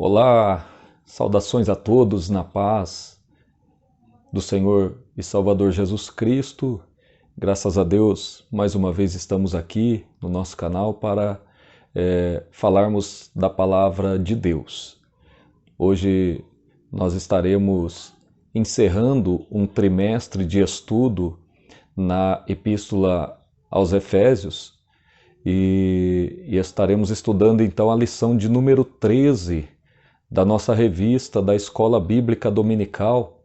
Olá, saudações a todos na paz do Senhor e Salvador Jesus Cristo. Graças a Deus, mais uma vez estamos aqui no nosso canal para falarmos da palavra de Deus. Hoje nós estaremos encerrando um trimestre de estudo na Epístola aos Efésios e estaremos estudando então a lição de número 13 da nossa revista da Escola Bíblica Dominical,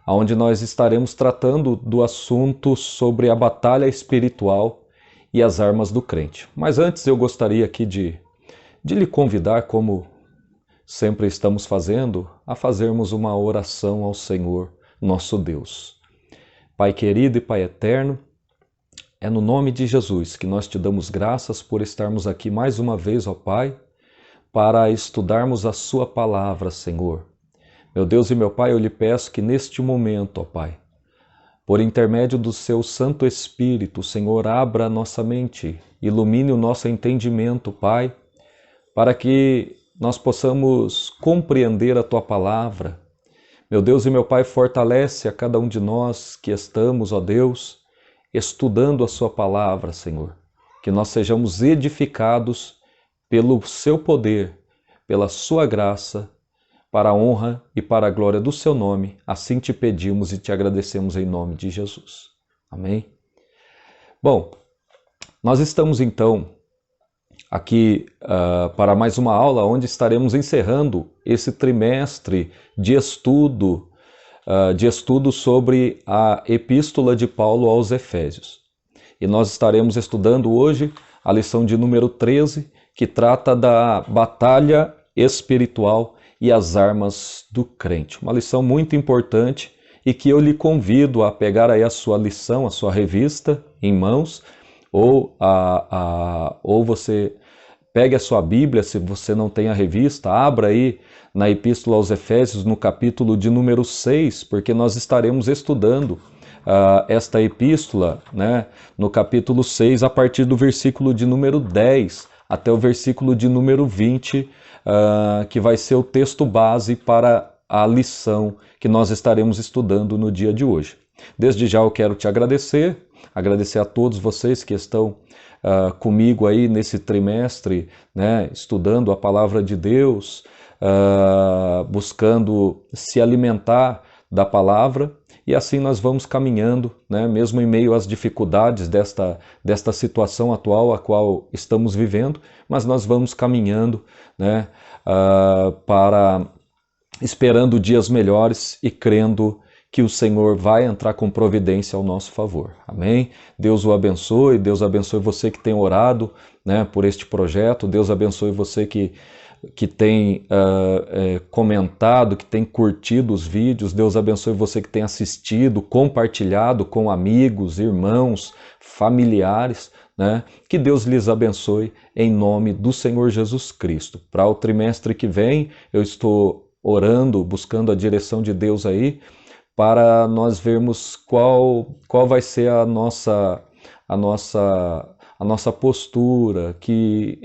onde nós estaremos tratando do assunto sobre a batalha espiritual e as armas do crente. Mas antes eu gostaria aqui de lhe convidar, como sempre estamos fazendo, a fazermos uma oração ao Senhor, nosso Deus. Pai querido e Pai eterno, é no nome de Jesus que nós te damos graças por estarmos aqui mais uma vez, ó Pai, para estudarmos a sua palavra, Senhor. Meu Deus e meu Pai, eu lhe peço que neste momento, ó Pai, por intermédio do seu Santo Espírito, Senhor, abra a nossa mente, ilumine o nosso entendimento, Pai, para que nós possamos compreender a tua palavra. Meu Deus e meu Pai, fortalece a cada um de nós que estamos, ó Deus, estudando a sua palavra, Senhor, que nós sejamos edificados pelo seu poder, pela sua graça, para a honra e para a glória do seu nome. Assim te pedimos e te agradecemos em nome de Jesus. Amém? Bom, nós estamos então aqui para mais uma aula onde estaremos encerrando esse trimestre de estudo sobre a Epístola de Paulo aos Efésios. E nós estaremos estudando hoje a lição de número 13, que trata da batalha espiritual e as armas do crente. Uma lição muito importante e que eu lhe convido a pegar aí a sua lição, a sua revista em mãos, ou você pegue a sua Bíblia, se você não tem a revista, abra aí na Epístola aos Efésios, no capítulo de número 6, porque nós estaremos estudando esta epístola, né, no capítulo 6, a partir do versículo de número 10, até o versículo de número 20, que vai ser o texto base para a lição que nós estaremos estudando no dia de hoje. Desde já eu quero te agradecer a todos vocês que estão comigo aí nesse trimestre, né, estudando a palavra de Deus, buscando se alimentar da palavra. E assim nós vamos caminhando, né, mesmo em meio às dificuldades desta situação atual a qual estamos vivendo, mas nós vamos caminhando, né, esperando dias melhores e crendo que o Senhor vai entrar com providência ao nosso favor. Amém? Deus o abençoe, Deus abençoe você que tem orado, né, por este projeto, Deus abençoe você que tem comentado, que tem curtido os vídeos. Deus abençoe você que tem assistido, compartilhado com amigos, irmãos, familiares, né? Que Deus lhes abençoe em nome do Senhor Jesus Cristo. Para o trimestre que vem, eu estou orando, buscando a direção de Deus aí, para nós vermos qual vai ser a nossa postura, que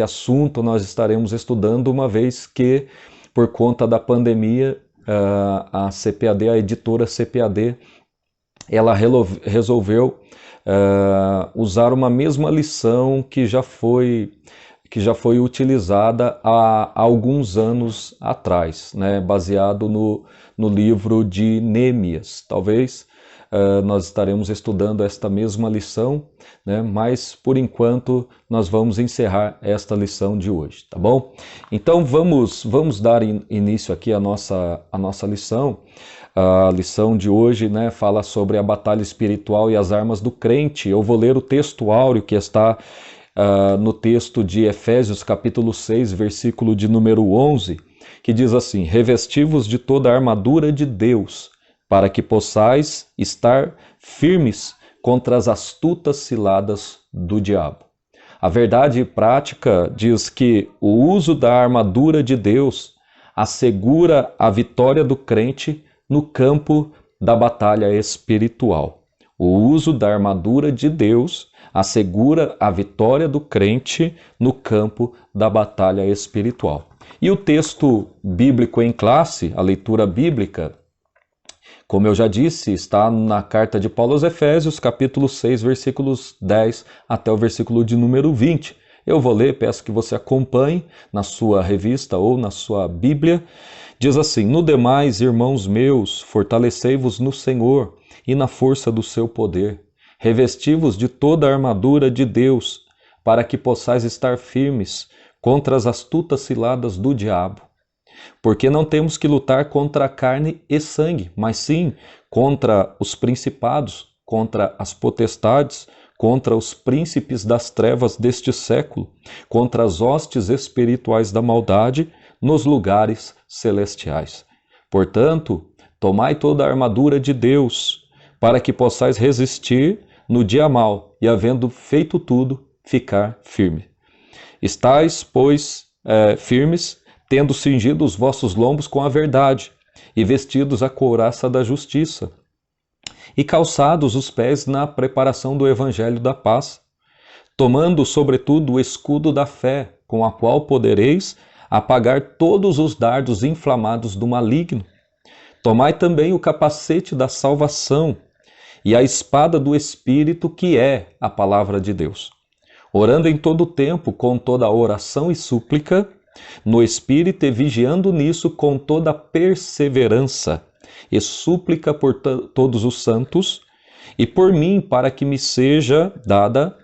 assunto nós estaremos estudando, uma vez que, por conta da pandemia, a CPAD, a editora CPAD, ela resolveu usar uma mesma lição que já foi utilizada há alguns anos atrás, né, baseado no livro de Neemias. Talvez nós estaremos estudando esta mesma lição, né? Mas por enquanto nós vamos encerrar esta lição de hoje, tá bom? Então vamos dar início aqui à nossa lição. A lição de hoje, né, fala sobre a batalha espiritual e as armas do crente. Eu vou ler o texto áureo que está no texto de Efésios capítulo 6, versículo de número 11, que diz assim: revesti-vos de toda a armadura de Deus, para que possais estar firmes contra as astutas ciladas do diabo. A verdade prática diz que o uso da armadura de Deus assegura a vitória do crente no campo da batalha espiritual. O uso da armadura de Deus assegura a vitória do crente no campo da batalha espiritual. E o texto bíblico em classe, a leitura bíblica, como eu já disse, está na carta de Paulo aos Efésios, capítulo 6, versículos 10 até o versículo de número 20. Eu vou ler, peço que você acompanhe na sua revista ou na sua Bíblia. Diz assim: No demais, irmãos meus, fortalecei-vos no Senhor e na força do seu poder. Revesti-vos de toda a armadura de Deus, para que possais estar firmes contra as astutas ciladas do diabo. Porque não temos que lutar contra a carne e sangue, mas sim contra os principados, contra as potestades, contra os príncipes das trevas deste século, contra as hostes espirituais da maldade nos lugares celestiais. Portanto, tomai toda a armadura de Deus, para que possais resistir no dia mau e, havendo feito tudo, ficar firme. Estais, pois, firmes, tendo cingido os vossos lombos com a verdade, e vestidos a couraça da justiça, e calçados os pés na preparação do evangelho da paz, tomando sobretudo o escudo da fé, com a qual podereis apagar todos os dardos inflamados do maligno. Tomai também o capacete da salvação e a espada do Espírito, que é a palavra de Deus, orando em todo o tempo com toda oração e súplica, no Espírito, e vigiando nisso com toda perseverança e súplica por todos os santos, e por mim, para que me seja dada,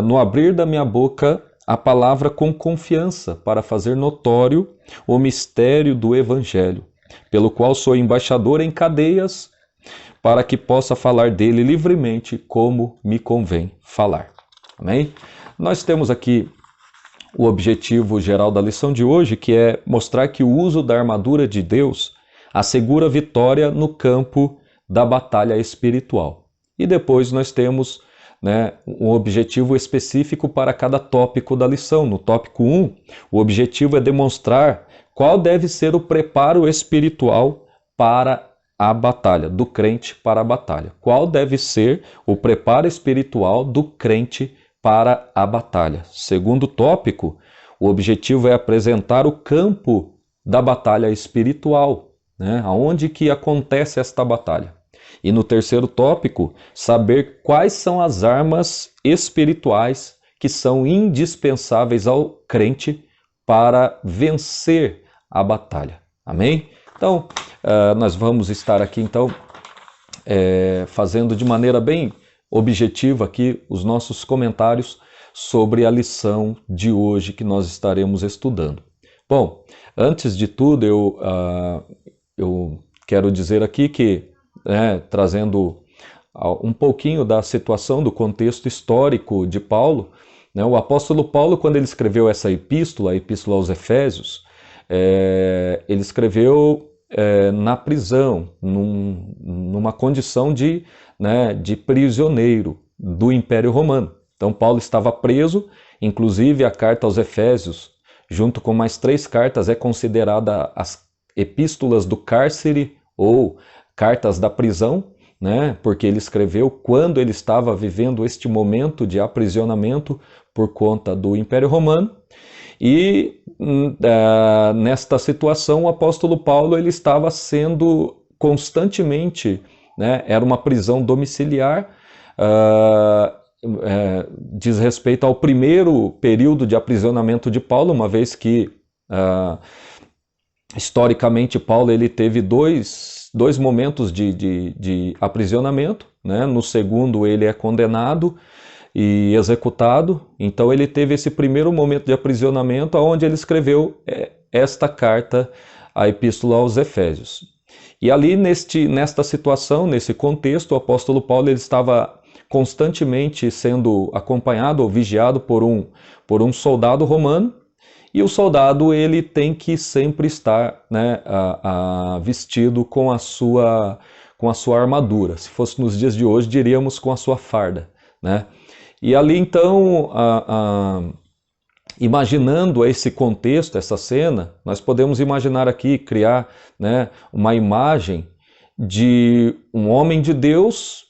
no abrir da minha boca, a palavra com confiança, para fazer notório o mistério do Evangelho, pelo qual sou embaixador em cadeias, para que possa falar dele livremente, como me convém falar. Amém? Nós temos aqui o objetivo geral da lição de hoje, que é mostrar que o uso da armadura de Deus assegura vitória no campo da batalha espiritual. E depois nós temos, um objetivo específico para cada tópico da lição. No tópico 1, o objetivo é demonstrar qual deve ser o preparo espiritual para a batalha, do crente para a batalha. Qual deve ser o preparo espiritual do crente para a batalha. Segundo tópico, o objetivo é apresentar o campo da batalha espiritual, aonde que acontece esta batalha. E no terceiro tópico, saber quais são as armas espirituais que são indispensáveis ao crente para vencer a batalha. Amém? Então, nós vamos estar aqui então fazendo de maneira bem objetiva aqui os nossos comentários sobre a lição de hoje que nós estaremos estudando. Bom, antes de tudo eu quero dizer aqui que, trazendo um pouquinho da situação, do contexto histórico de Paulo, o apóstolo Paulo, quando ele escreveu essa epístola, a epístola aos Efésios, ele escreveu na prisão, numa condição de prisioneiro do Império Romano. Então Paulo estava preso, inclusive a carta aos Efésios, junto com mais 3 cartas, é considerada as epístolas do cárcere ou cartas da prisão, porque ele escreveu quando ele estava vivendo este momento de aprisionamento por conta do Império Romano. E nesta situação o apóstolo Paulo ele estava sendo constantemente, era uma prisão domiciliar, diz respeito ao primeiro período de aprisionamento de Paulo, uma vez que historicamente Paulo ele teve dois momentos de aprisionamento, no segundo ele é condenado e executado. Então ele teve esse primeiro momento de aprisionamento, onde ele escreveu esta carta, a Epístola aos Efésios. E ali nesta situação, nesse contexto, o apóstolo Paulo ele estava constantemente sendo acompanhado ou vigiado por um soldado romano, e o soldado ele tem que sempre estar vestido com a sua armadura. Se fosse nos dias de hoje, diríamos com a sua farda, E ali então, imaginando esse contexto, essa cena, nós podemos imaginar aqui, criar uma imagem de um homem de Deus,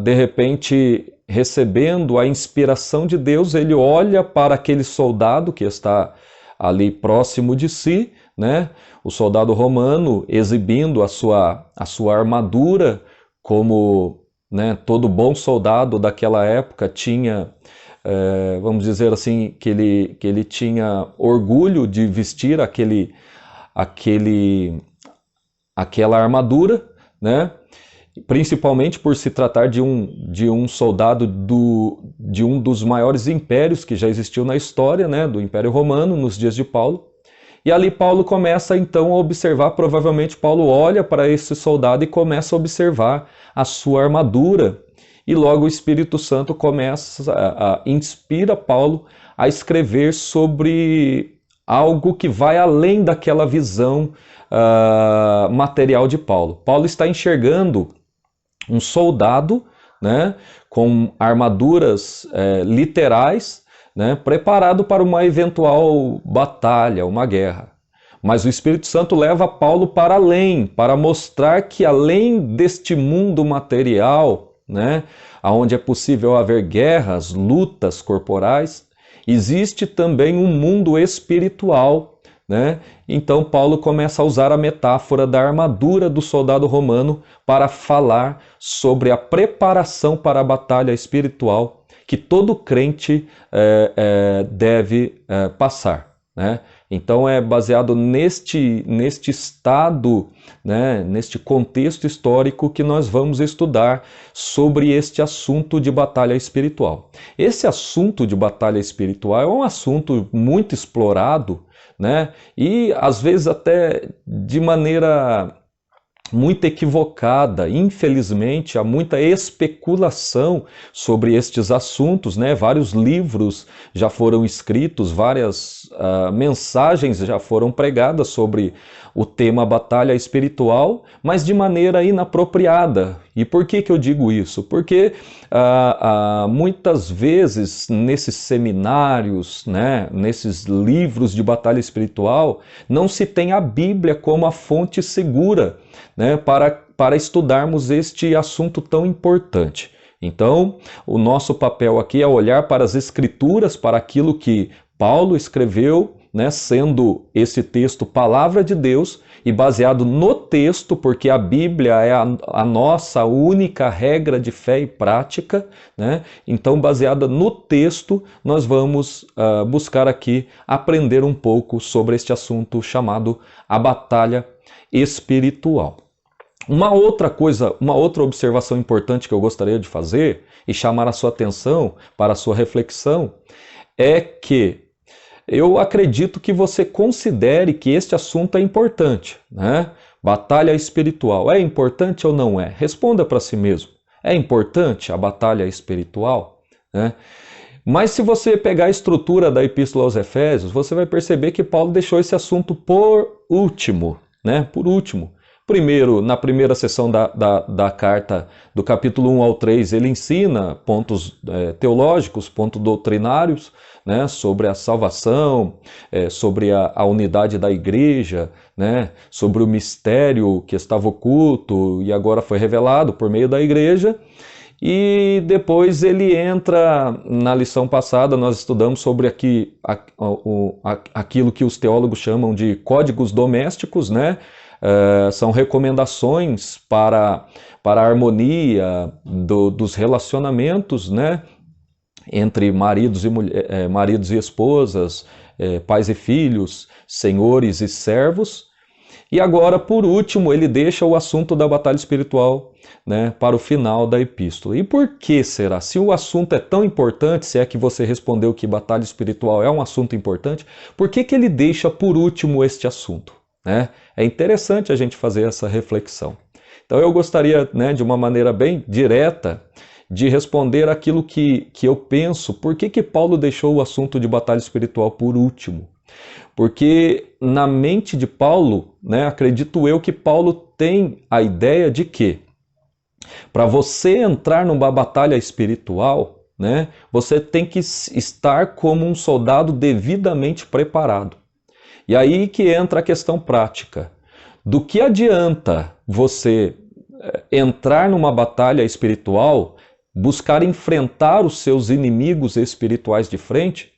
de repente recebendo a inspiração de Deus, ele olha para aquele soldado que está ali próximo de si, né? O soldado romano exibindo a sua armadura, como, né, todo bom soldado daquela época tinha, vamos dizer assim, que ele tinha orgulho de vestir aquela armadura, né? Principalmente por se tratar de um soldado de um dos maiores impérios que já existiu na história, né, do Império Romano, nos dias de Paulo. E ali Paulo começa então a observar, provavelmente Paulo olha para esse soldado e começa a observar a sua armadura. E logo o Espírito Santo inspira Paulo a escrever sobre algo que vai além daquela visão material de Paulo. Paulo está enxergando um soldado, né, com armaduras literais, né, preparado para uma eventual batalha, uma guerra. Mas o Espírito Santo leva Paulo para além, para mostrar que além deste mundo material, né, onde é possível haver guerras, lutas corporais, existe também um mundo espiritual, né? Então Paulo começa a usar a metáfora da armadura do soldado romano para falar sobre a preparação para a batalha espiritual que todo crente deve passar, né? Então é baseado neste estado, né, neste contexto histórico que nós vamos estudar sobre este assunto de batalha espiritual. Esse assunto de batalha espiritual é um assunto muito explorado, né, e às vezes até de maneira muito equivocada. Infelizmente, há muita especulação sobre estes assuntos, né? Vários livros já foram escritos, várias mensagens já foram pregadas sobre o tema batalha espiritual, mas de maneira inapropriada. E por que eu digo isso? Porque muitas vezes nesses seminários, né, nesses livros de batalha espiritual, não se tem a Bíblia como a fonte segura, né, para estudarmos este assunto tão importante. Então, o nosso papel aqui é olhar para as Escrituras, para aquilo que Paulo escreveu, né, sendo esse texto palavra de Deus e baseado no texto, porque a Bíblia é a nossa única regra de fé e prática, né? Então, baseada no texto, nós vamos buscar aqui aprender um pouco sobre este assunto chamado a batalha espiritual. Uma outra observação importante que eu gostaria de fazer e chamar a sua atenção para a sua reflexão é que eu acredito que você considere que este assunto é importante, né? Batalha espiritual, é importante ou não é? Responda para si mesmo. É importante a batalha espiritual, né? Mas se você pegar a estrutura da Epístola aos Efésios, você vai perceber que Paulo deixou esse assunto por último, né? Por último. Primeiro, na primeira sessão da carta, do capítulo 1 ao 3, ele ensina pontos teológicos, pontos doutrinários, né, sobre a salvação, sobre a unidade da igreja, né, sobre o mistério que estava oculto e agora foi revelado por meio da igreja. E depois ele entra, na lição passada nós estudamos sobre aquilo que os teólogos chamam de códigos domésticos, né? São recomendações para a harmonia dos relacionamentos, né, entre maridos e esposas, pais e filhos, senhores e servos. E agora, por último, ele deixa o assunto da batalha espiritual, né, para o final da epístola. E por que será? Se o assunto é tão importante, se é que você respondeu que batalha espiritual é um assunto importante, por que ele deixa por último este assunto? Né? É interessante a gente fazer essa reflexão. Então eu gostaria, né, de uma maneira bem direta, de responder aquilo que eu penso. Por que Paulo deixou o assunto de batalha espiritual por último? Porque na mente de Paulo, né, acredito eu que Paulo tem a ideia de que para você entrar numa batalha espiritual, né, você tem que estar como um soldado devidamente preparado. E aí que entra a questão prática. Do que adianta você entrar numa batalha espiritual buscar enfrentar os seus inimigos espirituais de frente,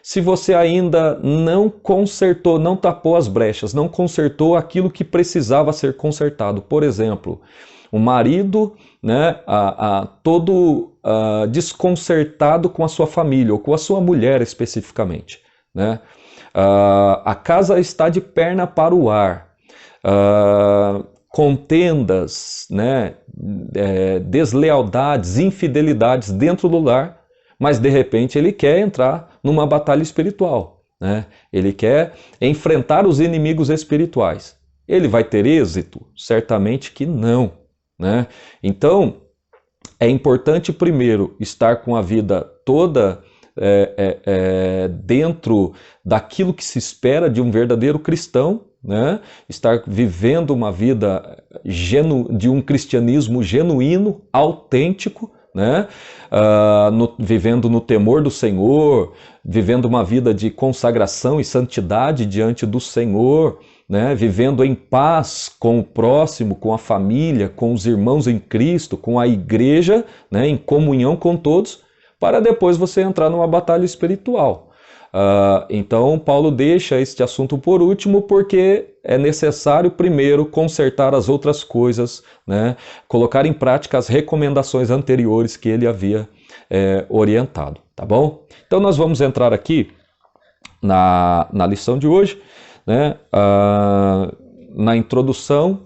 se você ainda não consertou, não tapou as brechas, não consertou aquilo que precisava ser consertado? Por exemplo, o marido, né, todo desconcertado com a sua família, ou com a sua mulher especificamente, né? A casa está de perna para o ar, contendas, né, deslealdades, infidelidades dentro do lar, mas de repente ele quer entrar numa batalha espiritual, né? Ele quer enfrentar os inimigos espirituais. Ele vai ter êxito? Certamente que não, né? Então, é importante primeiro estar com a vida toda dentro daquilo que se espera de um verdadeiro cristão, né? Estar vivendo uma vida de um cristianismo genuíno, autêntico, né? Vivendo no temor do Senhor, vivendo uma vida de consagração e santidade diante do Senhor, né? Vivendo em paz com o próximo, com a família, com os irmãos em Cristo, com a igreja, né? Em comunhão com todos, para depois você entrar numa batalha espiritual. Então Paulo deixa este assunto por último porque é necessário primeiro consertar as outras coisas, né? Colocar em prática as recomendações anteriores que ele havia orientado, tá bom? Então nós vamos entrar aqui na lição de hoje, né? Na introdução,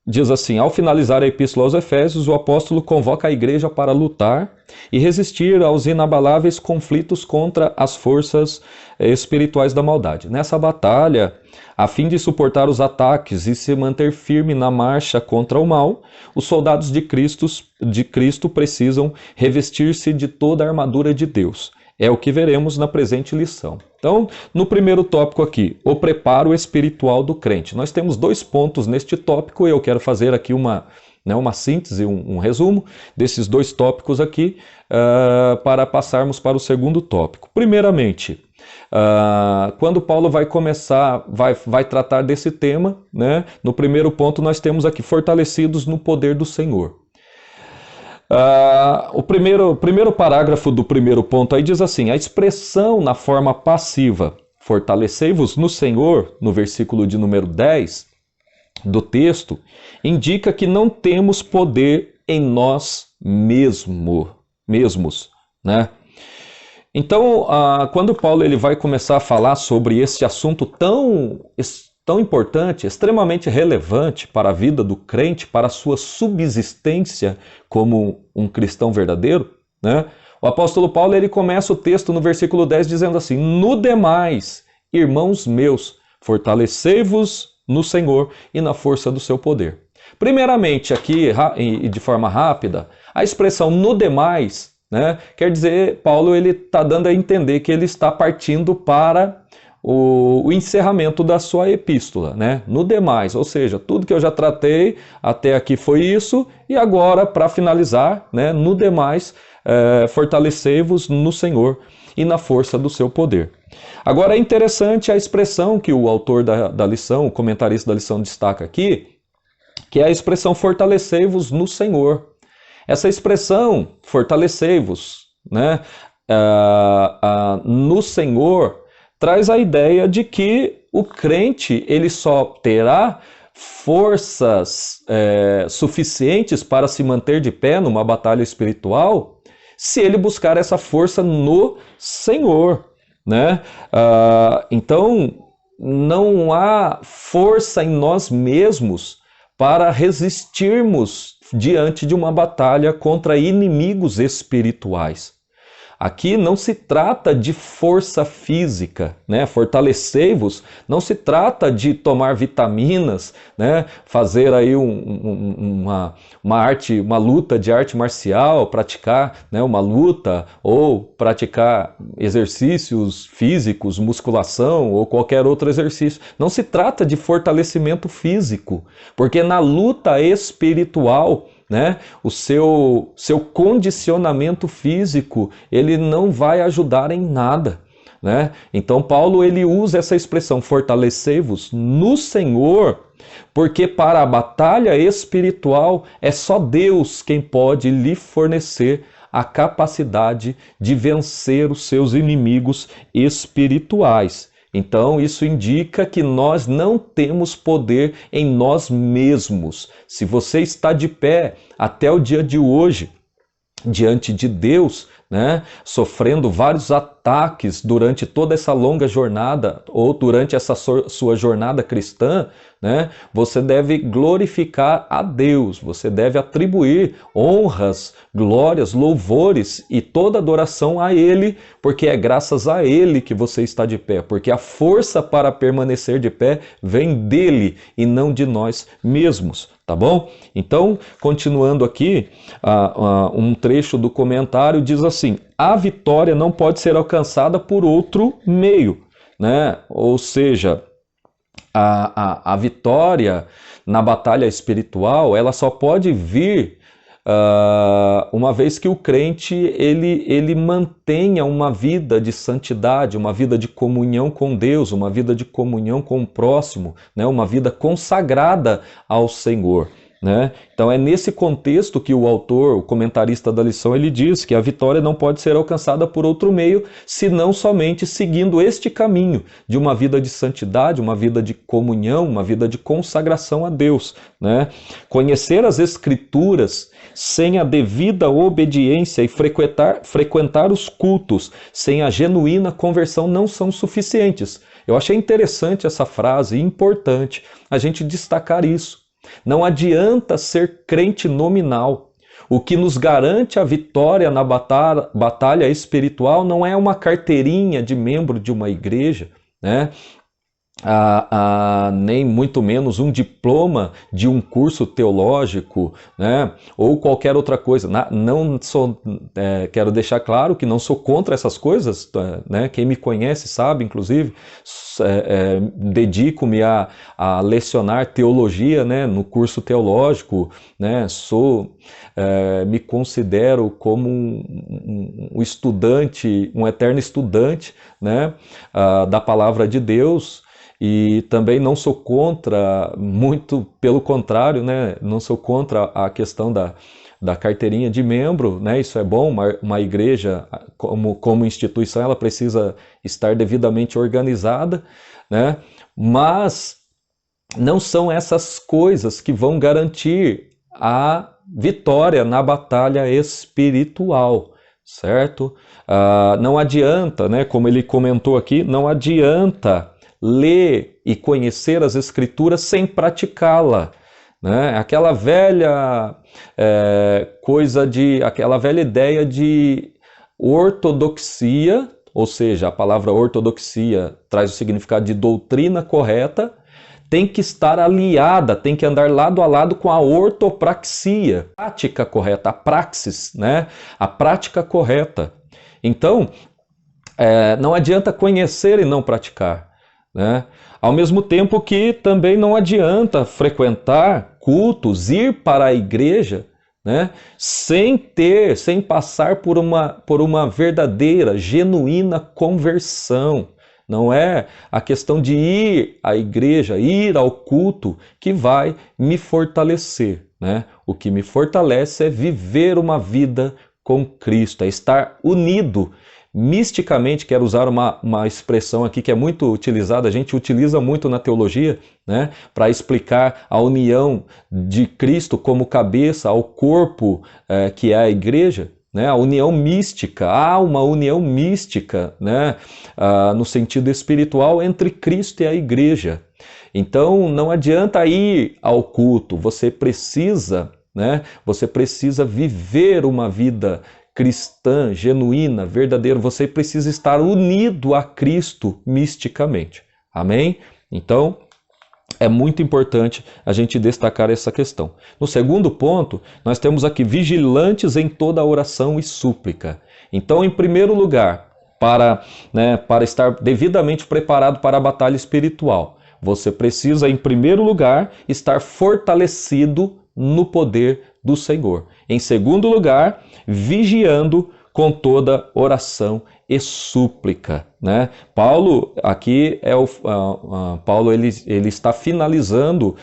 diz assim: ao finalizar a Epístola aos Efésios, o apóstolo convoca a igreja para lutar e resistir aos inabaláveis conflitos contra as forças espirituais da maldade. Nessa batalha, a fim de suportar os ataques e se manter firme na marcha contra o mal, os soldados de Cristo precisam revestir-se de toda a armadura de Deus. É o que veremos na presente lição. Então, no primeiro tópico aqui, o preparo espiritual do crente. Nós temos 2 pontos neste tópico, eu quero fazer aqui uma síntese, um resumo desses 2 tópicos aqui, para passarmos para o segundo tópico. Primeiramente, quando Paulo vai começar, vai tratar desse tema, né? No primeiro ponto nós temos aqui, fortalecidos no poder do Senhor. O primeiro parágrafo do primeiro ponto aí diz assim: a expressão na forma passiva, fortalecei-vos no Senhor, no versículo de número 10 do texto, indica que não temos poder em nós mesmos, né? Então, quando Paulo ele vai começar a falar sobre esse assunto tão importante, extremamente relevante para a vida do crente, para a sua subsistência como um cristão verdadeiro, né? O apóstolo Paulo ele começa o texto no versículo 10 dizendo assim: no demais, irmãos meus, fortalecei-vos no Senhor e na força do seu poder. Primeiramente, aqui, e de forma rápida, a expressão no demais, né, quer dizer, Paulo ele está dando a entender que ele está partindo para o encerramento da sua epístola, né? No demais, ou seja, tudo que eu já tratei até aqui foi isso, e agora, para finalizar, né, no demais, fortalecei-vos no Senhor e na força do seu poder. Agora é interessante a expressão que o autor da lição, o comentarista da lição destaca aqui, que é a expressão fortalecei-vos no Senhor. Essa expressão, fortalecei-vos, né, no Senhor, traz a ideia de que o crente ele só terá forças suficientes para se manter de pé numa batalha espiritual se ele buscar essa força no Senhor, né? Então, não há força em nós mesmos para resistirmos diante de uma batalha contra inimigos espirituais. Aqui não se trata de força física, né? Fortalecei-vos, não se trata de tomar vitaminas, né? Fazer aí uma luta de arte marcial, praticar, né, uma luta ou praticar exercícios físicos, musculação ou qualquer outro exercício. Não se trata de fortalecimento físico, porque na luta espiritual, né, o seu condicionamento físico ele não vai ajudar em nada, né? Então Paulo ele usa essa expressão fortalecei-vos no Senhor Porque para a batalha espiritual é só Deus quem pode lhe fornecer a capacidade de vencer os seus inimigos espirituais. Então, isso indica que nós não temos poder em nós mesmos. Se você está de pé até o dia de hoje, diante de Deus, né, sofrendo vários ataques durante toda essa longa jornada ou durante essa sua jornada cristã, né, você deve glorificar a Deus, você deve atribuir honras, glórias, louvores e toda adoração a Ele, porque é graças a Ele que você está de pé, porque a força para permanecer de pé vem dele e não de nós mesmos. Tá bom? Então, continuando aqui, um trecho do comentário diz assim: a vitória não pode ser alcançada por outro meio, né? Ou seja, a vitória na batalha espiritual, ela só pode vir uma vez que o crente ele mantenha uma vida de santidade, uma vida de comunhão com Deus, uma vida de comunhão com o próximo, né? Uma vida consagrada ao Senhor. Né? Então é nesse contexto que o autor, o comentarista da lição, ele diz que a vitória não pode ser alcançada por outro meio, senão somente seguindo este caminho de uma vida de santidade, uma vida de comunhão, uma vida de consagração a Deus. Né? Conhecer as Escrituras sem a devida obediência e frequentar os cultos sem a genuína conversão não são suficientes. Eu achei interessante essa frase e importante a gente destacar isso. Não adianta ser crente nominal. O que nos garante a vitória na batalha espiritual não é uma carteirinha de membro de uma igreja, né? Nem muito menos um diploma de um curso teológico, né? Ou qualquer outra coisa. Não sou, quero deixar claro que não sou contra essas coisas, né? Quem me conhece sabe, inclusive, dedico-me a lecionar teologia, né? No curso teológico, né? Me considero como um estudante, um eterno estudante, né? Da palavra de Deus. E também não sou contra, muito pelo contrário, né? Não sou contra a questão da carteirinha de membro, né? Isso é bom, uma igreja como instituição, ela precisa estar devidamente organizada, né? Mas não são essas coisas que vão garantir a vitória na batalha espiritual, certo? Não adianta, né? Como ele comentou aqui, não adianta ler e conhecer as Escrituras sem praticá-la, né? Aquela velha aquela velha ideia de ortodoxia, ou seja, a palavra ortodoxia traz o significado de doutrina correta, tem que estar aliada, tem que andar lado a lado com a ortopraxia, prática correta, a praxis, né? A prática correta. Então, não adianta conhecer e não praticar. Né? Ao mesmo tempo que também não adianta frequentar cultos, ir para a igreja, né? sem passar por uma verdadeira, genuína conversão. Não é a questão de ir à igreja, ir ao culto que vai me fortalecer. Né? O que me fortalece é viver uma vida com Cristo, é estar unido. Misticamente, quero usar uma expressão aqui que é muito utilizada, a gente utiliza muito na teologia, né, para explicar a união de Cristo como cabeça ao corpo que é a igreja, né, a união mística. Há uma união mística, né, no sentido espiritual entre Cristo e a igreja. Então não adianta ir ao culto, você precisa viver uma vida cristã, genuína, verdadeira, você precisa estar unido a Cristo misticamente. Amém? Então, é muito importante a gente destacar essa questão. No segundo ponto, nós temos aqui vigilantes em toda oração e súplica. Então, em primeiro lugar, para estar devidamente preparado para a batalha espiritual, você precisa, em primeiro lugar, estar fortalecido no poder do Senhor. Em segundo lugar, vigiando com toda oração e súplica, né? Paulo aqui Paulo ele está finalizando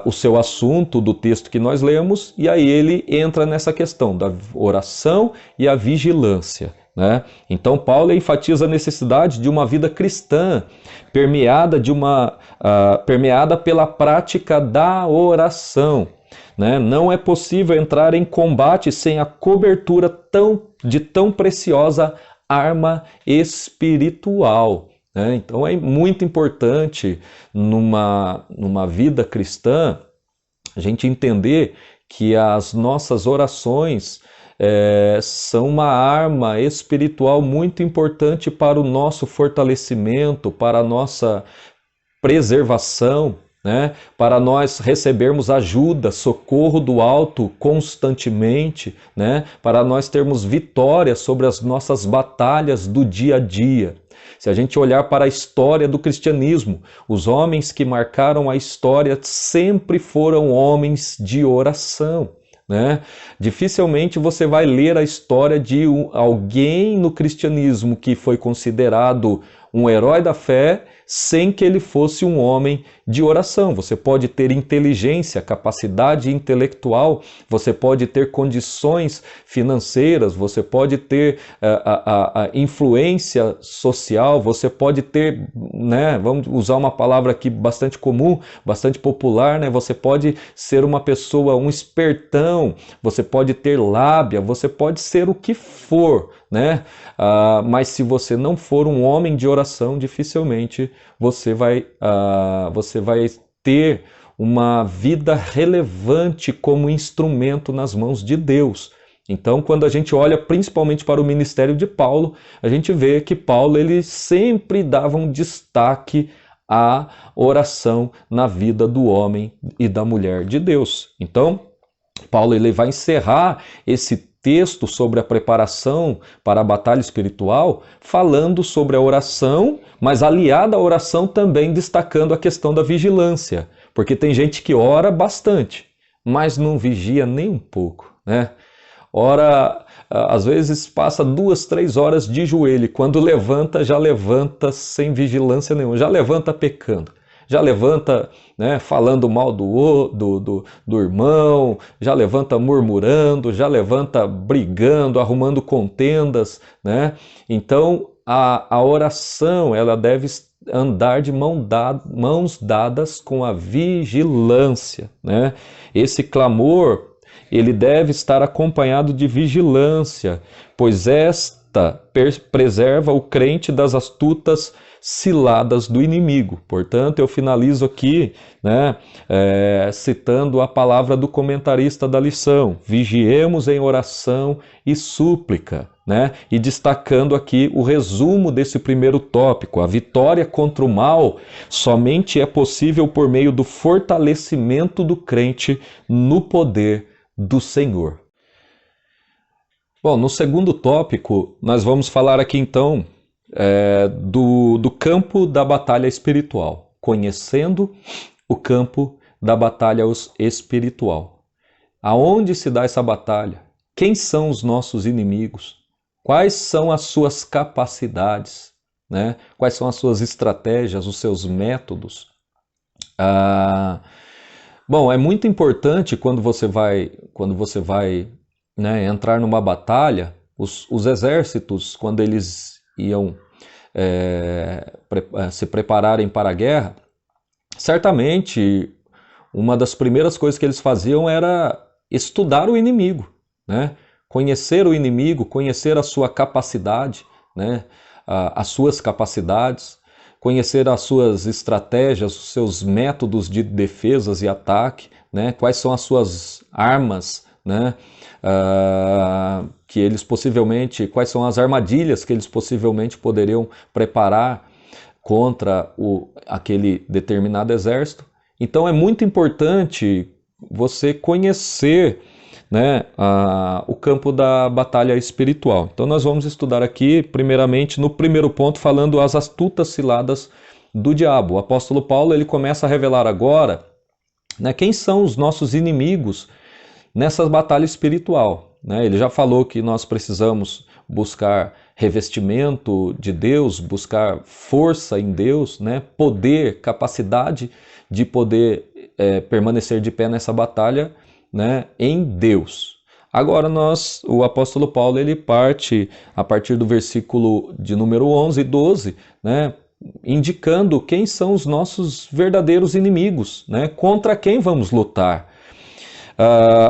o seu assunto do texto que nós lemos, e aí ele entra nessa questão da oração e a vigilância, né? Então Paulo enfatiza a necessidade de uma vida cristã permeada pela prática da oração, né? Não é possível entrar em combate sem a cobertura de tão preciosa arma espiritual, né? Então é muito importante numa vida cristã a gente entender que as nossas orações são uma arma espiritual muito importante para o nosso fortalecimento, para a nossa preservação, né? Para nós recebermos ajuda, socorro do alto constantemente, né? Para nós termos vitória sobre as nossas batalhas do dia a dia. Se a gente olhar para a história do cristianismo, os homens que marcaram a história sempre foram homens de oração, né? Dificilmente você vai ler a história de alguém no cristianismo que foi considerado um herói da fé sem que ele fosse um homem de oração. Você pode ter inteligência, capacidade intelectual, você pode ter condições financeiras, você pode ter a influência social, você pode ter, né, vamos usar uma palavra aqui bastante comum, bastante popular, né, você pode ser uma pessoa, um espertão, você pode ter lábia, você pode ser o que for, né? Mas se você não for um homem de oração, dificilmente você vai ter uma vida relevante como instrumento nas mãos de Deus. Então, quando a gente olha principalmente para o ministério de Paulo, a gente vê que Paulo ele sempre dava um destaque à oração na vida do homem e da mulher de Deus. Então, Paulo ele vai encerrar esse texto sobre a preparação para a batalha espiritual, falando sobre a oração, mas aliada à oração também destacando a questão da vigilância, porque tem gente que ora bastante, mas não vigia nem um pouco, né? Ora, às vezes passa 2, 3 horas de joelho, quando levanta, já levanta sem vigilância nenhuma, já levanta pecando. Já levanta, né, falando mal do irmão, já levanta murmurando, já levanta brigando, arrumando contendas, né? Então, a oração, ela deve andar de mãos dadas com a vigilância, né? Esse clamor, ele deve estar acompanhado de vigilância, pois esta preserva o crente das astutas ciladas do inimigo. Portanto, eu finalizo aqui, né, citando a palavra do comentarista da lição: vigiemos em oração e súplica, né? E destacando aqui o resumo desse primeiro tópico: a vitória contra o mal somente é possível por meio do fortalecimento do crente no poder do Senhor. Bom, no segundo tópico, nós vamos falar aqui então do campo da batalha espiritual, conhecendo o campo da batalha espiritual. Aonde se dá essa batalha? Quem são os nossos inimigos? Quais são as suas capacidades, né? Quais são as suas estratégias, os seus métodos? Bom, é muito importante quando você vai né, entrar numa batalha, os exércitos, quando eles iam se prepararem para a guerra, certamente uma das primeiras coisas que eles faziam era estudar o inimigo, né? Conhecer o inimigo, conhecer a sua capacidade, né? As suas capacidades, conhecer as suas estratégias, os seus métodos de defesas e ataque, né? Quais são as suas armas, né? Que eles possivelmente, quais são as armadilhas que eles possivelmente poderiam preparar contra aquele determinado exército. Então é muito importante você conhecer, né, o campo da batalha espiritual. Então nós vamos estudar aqui, primeiramente, no primeiro ponto, falando as astutas ciladas do diabo. O apóstolo Paulo ele começa a revelar agora, né, quem são os nossos inimigos nessa batalha espiritual, né? Ele já falou que nós precisamos buscar revestimento de Deus, buscar força em Deus, né? Poder, capacidade de poder permanecer de pé nessa batalha, né? Em Deus. Agora o apóstolo Paulo, ele parte a partir do versículo de número 11 e 12, né? Indicando quem são os nossos verdadeiros inimigos, né? Contra quem vamos lutar.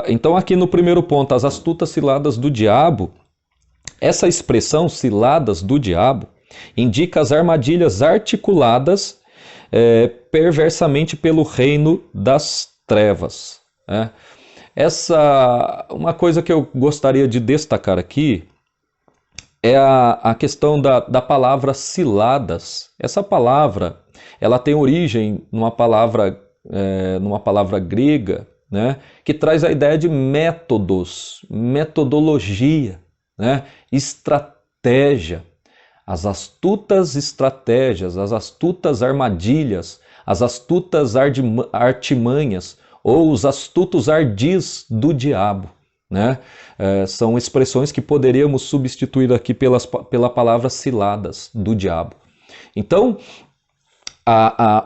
Então aqui no primeiro ponto, as astutas ciladas do diabo. Essa expressão, ciladas do diabo, indica as armadilhas articuladas perversamente pelo reino das trevas. Né? Uma coisa que eu gostaria de destacar aqui é a questão da palavra ciladas. Essa palavra, ela tem origem numa palavra grega, né, que traz a ideia de métodos, metodologia, né, estratégia. As astutas estratégias, as astutas armadilhas, as astutas artimanhas ou os astutos ardis do diabo. Né? São expressões que poderíamos substituir aqui pela palavra ciladas do diabo. Então,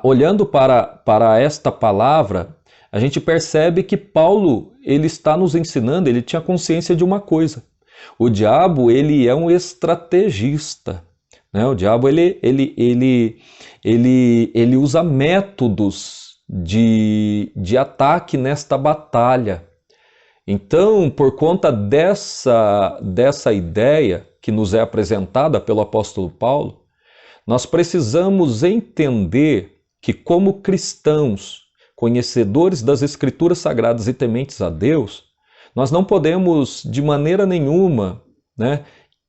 olhando para esta palavra, a gente percebe que Paulo ele está nos ensinando, ele tinha consciência de uma coisa. O diabo ele é um estrategista. Né? O diabo ele usa métodos de ataque nesta batalha. Então, por conta dessa ideia que nos é apresentada pelo apóstolo Paulo, nós precisamos entender que, como cristãos, conhecedores das Escrituras Sagradas e tementes a Deus, nós não podemos, de maneira nenhuma, né,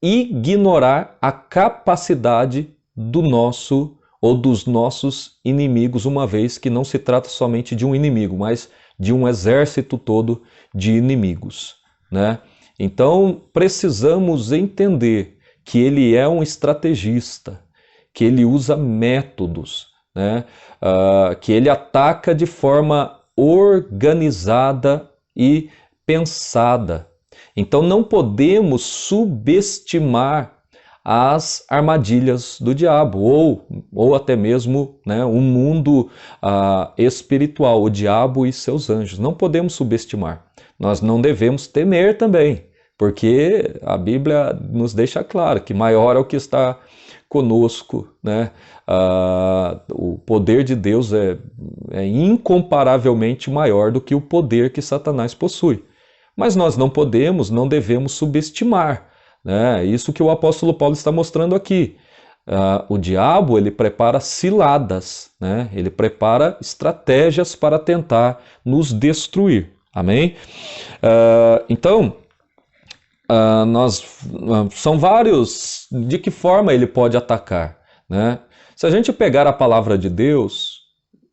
ignorar a capacidade do nosso ou dos nossos inimigos, uma vez que não se trata somente de um inimigo, mas de um exército todo de inimigos, né? Então, precisamos entender que ele é um estrategista, que ele usa métodos, né? Que ele ataca de forma organizada e pensada. Então, não podemos subestimar as armadilhas do diabo, ou até mesmo, né, o mundo espiritual, o diabo e seus anjos. Não podemos subestimar. Nós não devemos temer também, porque a Bíblia nos deixa claro que maior é o que está conosco, né? O poder de Deus é incomparavelmente maior do que o poder que Satanás possui. Mas nós não devemos subestimar. É isso que o apóstolo Paulo está mostrando aqui. O diabo ele prepara ciladas, né? Ele prepara estratégias para tentar nos destruir. Amém? Então, são vários de que forma ele pode atacar. Né? Se a gente pegar a palavra de Deus,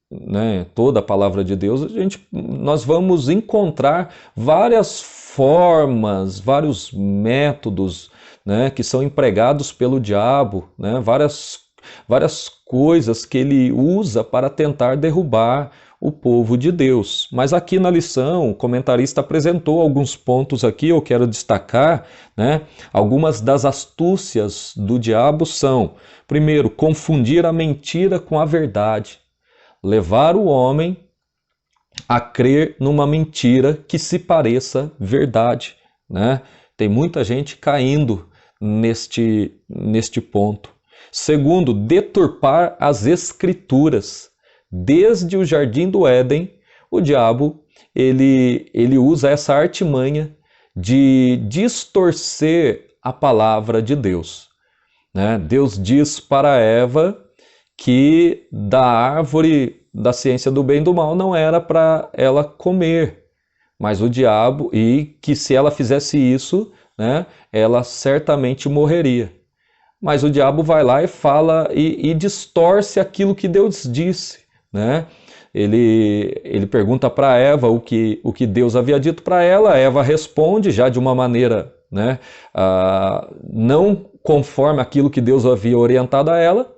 né, toda a palavra de Deus, nós vamos encontrar várias formas, vários métodos, né, que são empregados pelo diabo, né, várias coisas que ele usa para tentar derrubar o povo de Deus. Mas aqui na lição, o comentarista apresentou alguns pontos aqui, eu quero destacar, né, algumas das astúcias do diabo são, primeiro, confundir a mentira com a verdade, levar o homem a crer numa mentira que se pareça verdade, né? Tem muita gente caindo neste ponto. Segundo, deturpar as escrituras. Desde o jardim do Éden, o diabo ele usa essa artimanha de distorcer a palavra de Deus. Né? Deus diz para Eva que da árvore da ciência do bem e do mal não era para ela comer, mas o diabo, e que se ela fizesse isso, né, ela certamente morreria. Mas o diabo vai lá e fala e distorce aquilo que Deus disse. Né? Ele pergunta para Eva o que Deus havia dito para ela, Eva responde já de uma maneira, né, não conforme aquilo que Deus havia orientado a ela,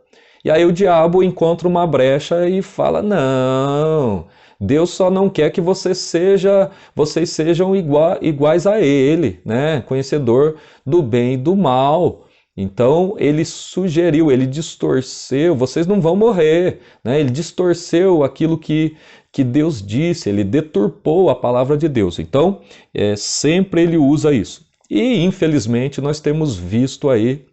e aí o diabo encontra uma brecha e fala, não, Deus só não quer que vocês sejam iguais a Ele, né? Conhecedor do bem e do mal. Então ele sugeriu, ele distorceu, vocês não vão morrer, né? Ele distorceu aquilo que Deus disse, ele deturpou a palavra de Deus. Então, sempre ele usa isso. E infelizmente nós temos visto aí,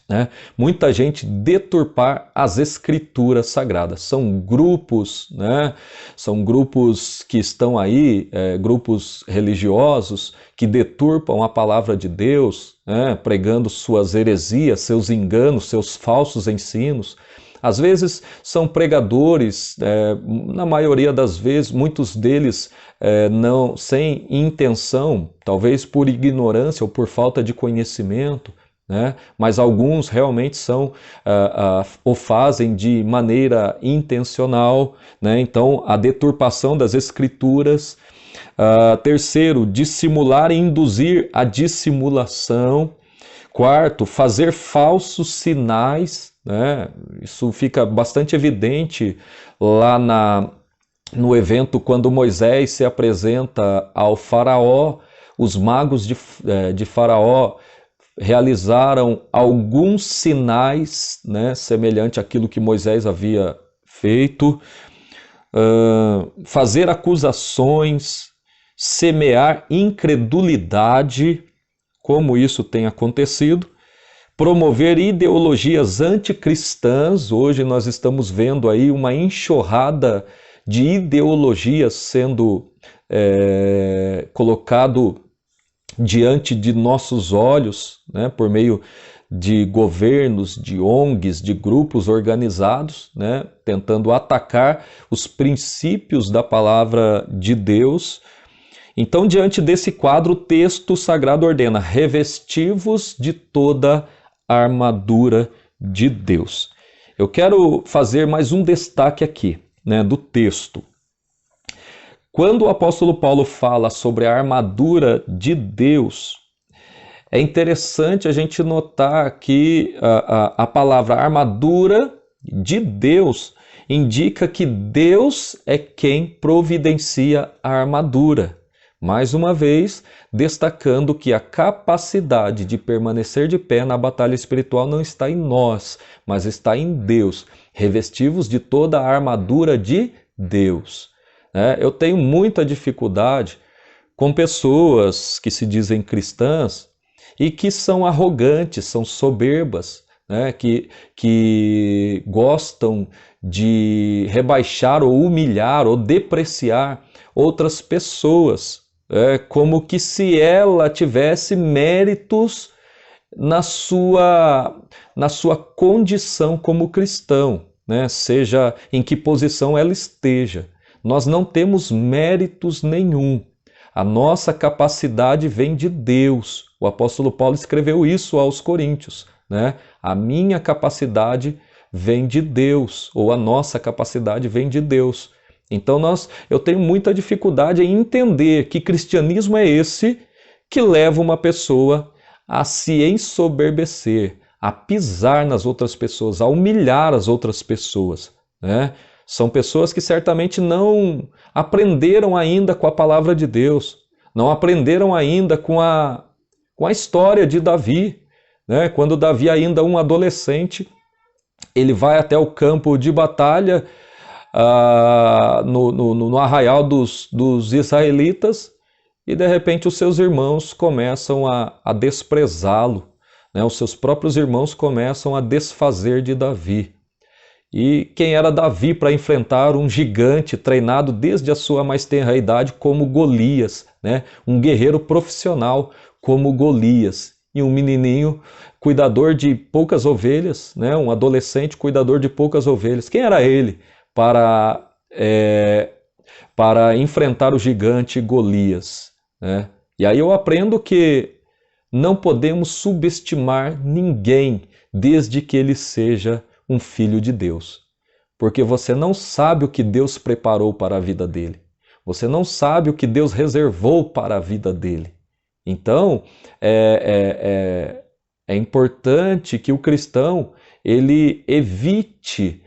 né, muita gente deturpar as escrituras sagradas. São grupos, né, são grupos que estão aí, grupos religiosos que deturpam a palavra de Deus, né, pregando suas heresias, seus enganos, seus falsos ensinos. Às vezes são pregadores, na maioria das vezes, muitos deles não sem intenção, talvez por ignorância ou por falta de conhecimento, né? Mas alguns realmente o fazem de maneira intencional, né? Então, a deturpação das escrituras. Terceiro, dissimular e induzir a dissimulação. Quarto, fazer falsos sinais, né? Isso fica bastante evidente lá no evento quando Moisés se apresenta ao faraó. Os magos de faraó realizaram alguns sinais, né, semelhante àquilo que Moisés havia feito, fazer acusações, semear incredulidade, como isso tem acontecido, promover ideologias anticristãs. Hoje nós estamos vendo aí uma enxurrada de ideologias sendo colocado diante de nossos olhos, né, por meio de governos, de ONGs, de grupos organizados, né, tentando atacar os princípios da palavra de Deus. Então, diante desse quadro, o texto sagrado ordena: revesti-vos de toda a armadura de Deus. Eu quero fazer mais um destaque aqui, né, do texto. Quando o apóstolo Paulo fala sobre a armadura de Deus, é interessante a gente notar que a palavra armadura de Deus indica que Deus é quem providencia a armadura. Mais uma vez, destacando que a capacidade de permanecer de pé na batalha espiritual não está em nós, mas está em Deus. Revesti-vos de toda a armadura de Deus. Eu tenho muita dificuldade com pessoas que se dizem cristãs e que são arrogantes, são soberbas, né? que gostam de rebaixar ou humilhar ou depreciar outras pessoas, como que se ela tivesse méritos na sua condição como cristão, né? Seja em que posição ela esteja. Nós não temos méritos nenhum. A nossa capacidade vem de Deus. O apóstolo Paulo escreveu isso aos Coríntios, né? A minha capacidade vem de Deus, ou a nossa capacidade vem de Deus. Então eu tenho muita dificuldade em entender que cristianismo é esse que leva uma pessoa a se ensoberbecer, a pisar nas outras pessoas, a humilhar as outras pessoas, né? São pessoas que certamente não aprenderam ainda com a palavra de Deus, não aprenderam ainda com a história de Davi, né? Quando Davi, ainda um adolescente, ele vai até o campo de batalha, no arraial dos israelitas, e de repente os seus irmãos começam a desprezá-lo, né? Os seus próprios irmãos começam a desfazer de Davi. E quem era Davi para enfrentar um gigante treinado desde a sua mais tenra idade como Golias, né? Um guerreiro profissional como Golias, e um menininho cuidador de poucas ovelhas, né? Um adolescente cuidador de poucas ovelhas. Quem era ele para enfrentar o gigante Golias, né? E aí eu aprendo que não podemos subestimar ninguém desde que ele seja um filho de Deus, porque você não sabe o que Deus preparou para a vida dele, você não sabe o que Deus reservou para a vida dele. Então, é importante que o cristão ele evite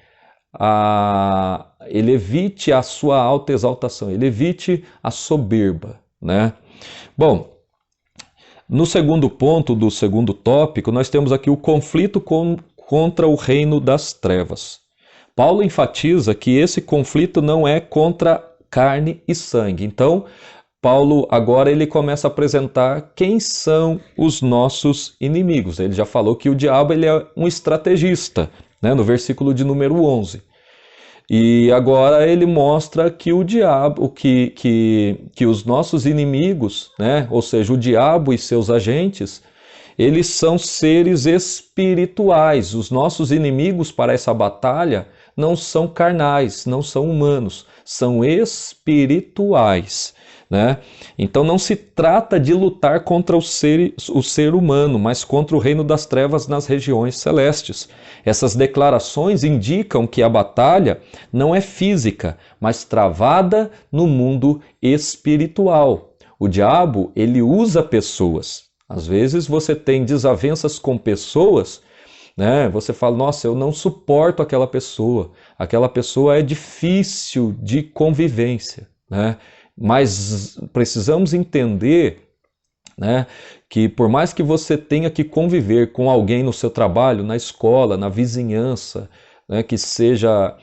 ele evite a sua autoexaltação, ele evite a soberba, né? Bom, no segundo ponto do segundo tópico, nós temos aqui o conflito contra o reino das trevas. Paulo enfatiza que esse conflito não é contra carne e sangue. Então, Paulo agora ele começa a apresentar quem são os nossos inimigos. Ele já falou que o diabo ele é um estrategista, né, no versículo de número 11. E agora ele mostra que o diabo, que os nossos inimigos, né, ou seja, o diabo e seus agentes, eles são seres espirituais. Os nossos inimigos para essa batalha não são carnais, não são humanos, são espirituais, né? Então não se trata de lutar contra o ser humano, mas contra o reino das trevas nas regiões celestes. Essas declarações indicam que a batalha não é física, mas travada no mundo espiritual. O diabo, ele usa pessoas. Às vezes você tem desavenças com pessoas, né? Você fala, nossa, eu não suporto aquela pessoa é difícil de convivência, né? Mas precisamos entender, né, que por mais que você tenha que conviver com alguém no seu trabalho, na escola, na vizinhança, né, que seja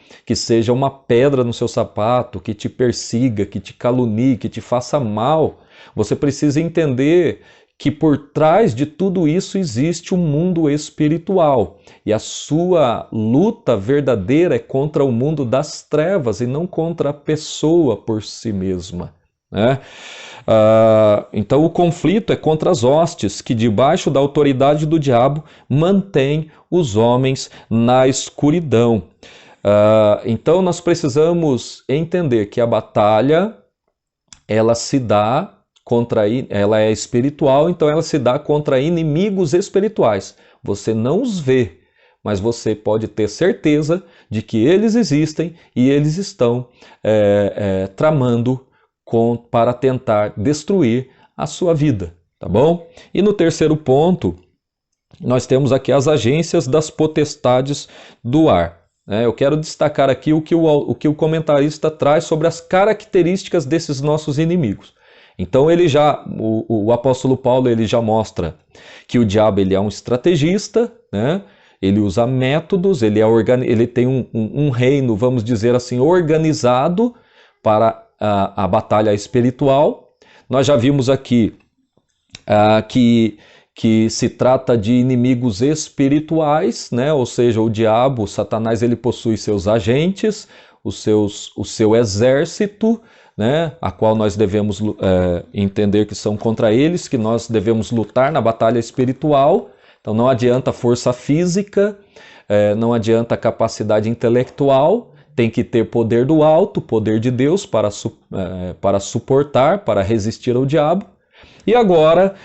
uma pedra no seu sapato, que te persiga, que te calunie, que te faça mal, você precisa entender que por trás de tudo isso existe um mundo espiritual. E a sua luta verdadeira é contra o mundo das trevas e não contra a pessoa por si mesma, né? Então o conflito é contra as hostes que debaixo da autoridade do diabo mantém os homens na escuridão. Então nós precisamos entender que a batalha ela é espiritual, então ela se dá contra inimigos espirituais. Você não os vê, mas você pode ter certeza de que eles existem e eles estão tramando para tentar destruir a sua vida, tá bom? E no terceiro ponto, nós temos aqui as agências das potestades do ar. Eu quero destacar aqui o que o comentarista traz sobre as características desses nossos inimigos. Então o apóstolo Paulo ele já mostra que o diabo ele é um estrategista, né? Ele usa métodos, ele tem um reino, vamos dizer assim, organizado para a batalha espiritual. Nós já vimos aqui que se trata de inimigos espirituais, né? Ou seja, o diabo, Satanás, ele possui seus agentes, o seu exército, né? A qual nós devemos entender que são contra eles, que nós devemos lutar na batalha espiritual. Então não adianta força física, não adianta capacidade intelectual, tem que ter poder do alto, poder de Deus para suportar, para resistir ao diabo. E agora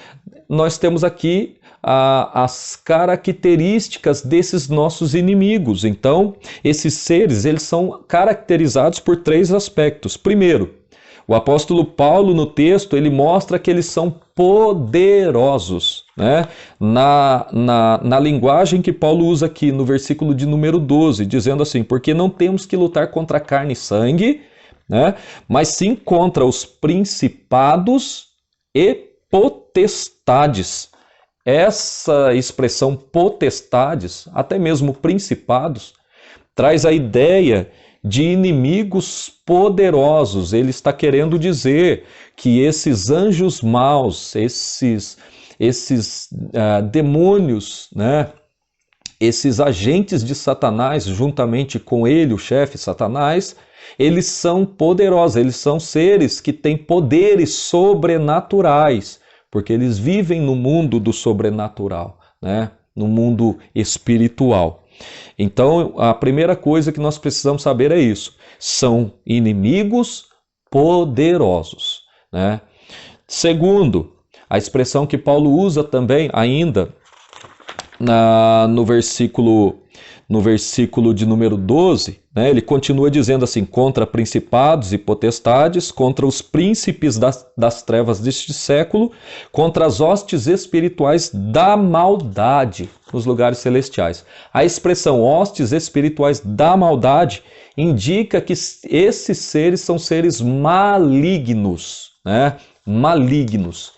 nós temos aqui as características desses nossos inimigos. Então, esses seres eles são caracterizados por 3 aspectos. Primeiro, o apóstolo Paulo no texto ele mostra que eles são poderosos, né? Na linguagem que Paulo usa aqui no versículo de número 12, dizendo assim, porque não temos que lutar contra carne e sangue, né? Mas sim contra os principados e potestades. Essa expressão potestades, até mesmo principados, traz a ideia de inimigos poderosos. Ele está querendo dizer que esses anjos maus, esses demônios, né? Esses agentes de Satanás, juntamente com ele, o chefe Satanás, eles são poderosos, eles são seres que têm poderes sobrenaturais, porque eles vivem no mundo do sobrenatural, né? No mundo espiritual. Então, a primeira coisa que nós precisamos saber é isso. São inimigos poderosos, né? Segundo, a expressão que Paulo usa também ainda no versículo no versículo de número 12, né, ele continua dizendo assim, contra principados e potestades, contra os príncipes das trevas deste século, contra as hostes espirituais da maldade nos lugares celestiais. A expressão hostes espirituais da maldade indica que esses seres são seres malignos, né? Malignos.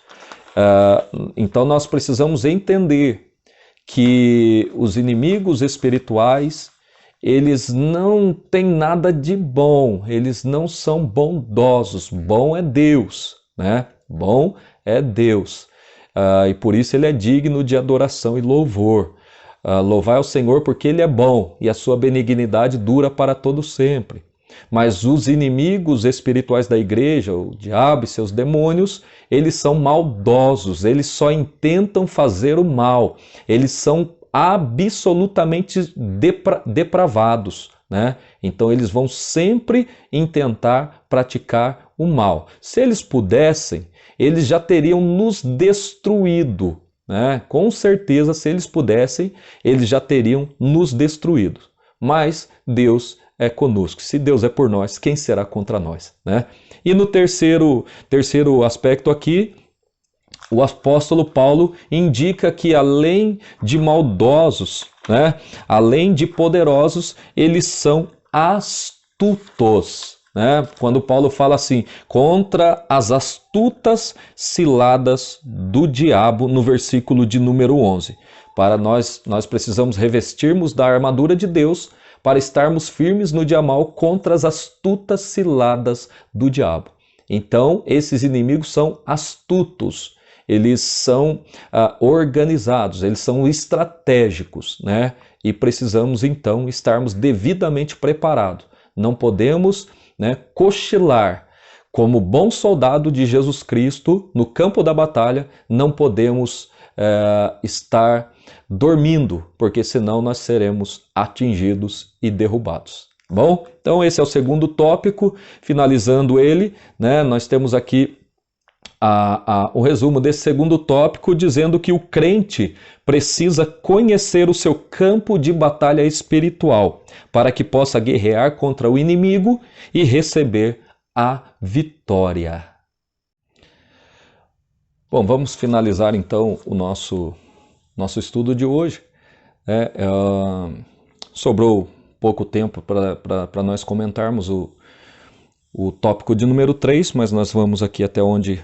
Então nós precisamos entender que os inimigos espirituais, eles não têm nada de bom, eles não são bondosos. Bom é Deus, né? Bom é Deus. E por isso ele é digno de adoração e louvor. Louvai ao Senhor porque ele é bom e a sua benignidade dura para todo sempre. Mas os inimigos espirituais da igreja, o diabo e seus demônios, eles são maldosos, eles só intentam fazer o mal, eles são absolutamente depravados, né? Então eles vão sempre intentar praticar o mal. Se eles pudessem, eles já teriam nos destruído, né? Com certeza, se eles pudessem, eles já teriam nos destruído. Mas Deus é conosco. Se Deus é por nós, quem será contra nós, né? E no terceiro aspecto aqui, o apóstolo Paulo indica que além de maldosos, né, além de poderosos, eles são astutos, né? Quando Paulo fala assim, contra as astutas ciladas do diabo, no versículo de número 11. Para nós precisamos revestirmos da armadura de Deus para estarmos firmes no dia mal contra as astutas ciladas do diabo. Então, esses inimigos são astutos, eles são organizados, eles são estratégicos, né? E precisamos, então, estarmos devidamente preparados. Não podemos, né, cochilar. Como bom soldado de Jesus Cristo, no campo da batalha, não podemos estar dormindo, porque senão nós seremos atingidos e derrubados. Bom, então esse é o segundo tópico, finalizando ele, né, nós temos aqui o resumo desse segundo tópico, dizendo que o crente precisa conhecer o seu campo de batalha espiritual, para que possa guerrear contra o inimigo e receber a vitória. Bom, vamos finalizar então o nosso estudo de hoje. Sobrou pouco tempo para nós comentarmos o tópico de número 3, mas nós vamos aqui até onde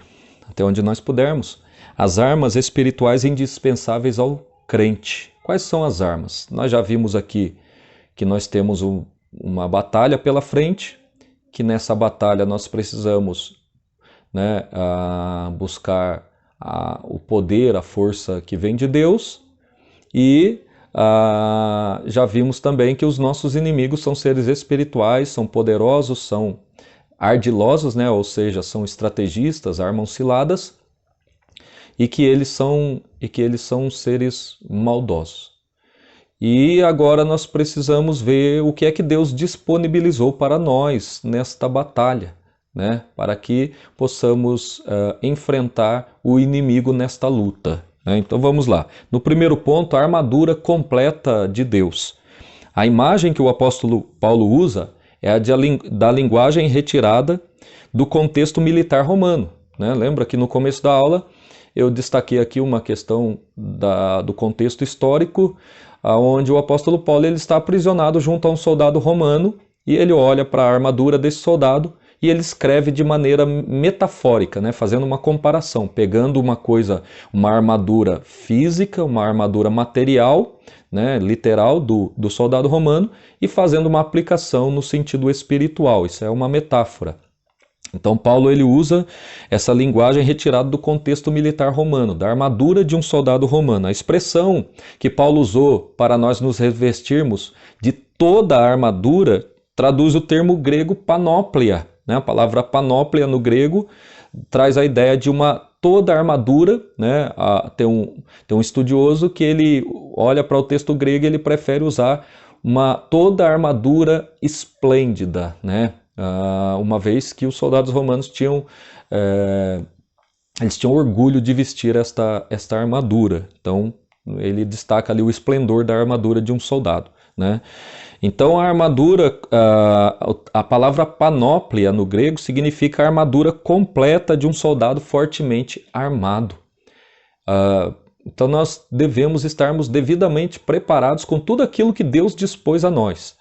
nós pudermos. As armas espirituais indispensáveis ao crente. Quais são as armas? Nós já vimos aqui que nós temos uma batalha pela frente, que nessa batalha nós precisamos, né, buscar o poder, a força que vem de Deus, e já vimos também que os nossos inimigos são seres espirituais, são poderosos, são ardilosos, né? Ou seja, são estrategistas, armam ciladas, e que eles são seres maldosos. E agora nós precisamos ver o que é que Deus disponibilizou para nós nesta batalha, né? Para que possamos enfrentar o inimigo nesta luta. Então vamos lá. No primeiro ponto, a armadura completa de Deus. A imagem que o apóstolo Paulo usa é a da linguagem retirada do contexto militar romano, né? Lembra que no começo da aula eu destaquei aqui uma questão do contexto histórico, onde o apóstolo Paulo ele está aprisionado junto a um soldado romano e ele olha para a armadura desse soldado e ele escreve de maneira metafórica, né, fazendo uma comparação, pegando uma armadura física, uma armadura material, né, literal do soldado romano e fazendo uma aplicação no sentido espiritual. Isso é uma metáfora. Então Paulo ele usa essa linguagem retirada do contexto militar romano, da armadura de um soldado romano. A expressão que Paulo usou para nós nos revestirmos de toda a armadura traduz o termo grego panóplia, né? A palavra panóplia no grego traz a ideia de toda a armadura, né? Tem um estudioso que ele olha para o texto grego e ele prefere usar toda a armadura esplêndida, né? Uma vez que os soldados romanos tinham orgulho de vestir esta armadura. Então ele destaca ali o esplendor da armadura de um soldado, né? Então a armadura, a palavra panóplia no grego significa a armadura completa de um soldado fortemente armado. Então nós devemos estarmos devidamente preparados com tudo aquilo que Deus dispôs a nós.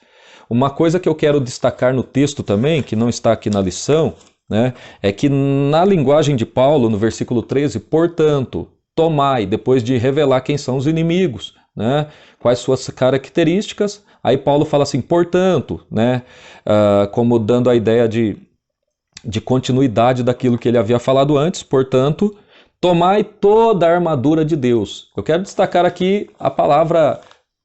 Uma coisa que eu quero destacar no texto também, que não está aqui na lição, né, é que na linguagem de Paulo, no versículo 13, portanto, tomai, depois de revelar quem são os inimigos, né, quais suas características, aí Paulo fala assim, portanto, né, como dando a ideia de continuidade daquilo que ele havia falado antes, portanto, tomai toda a armadura de Deus. Eu quero destacar aqui a palavra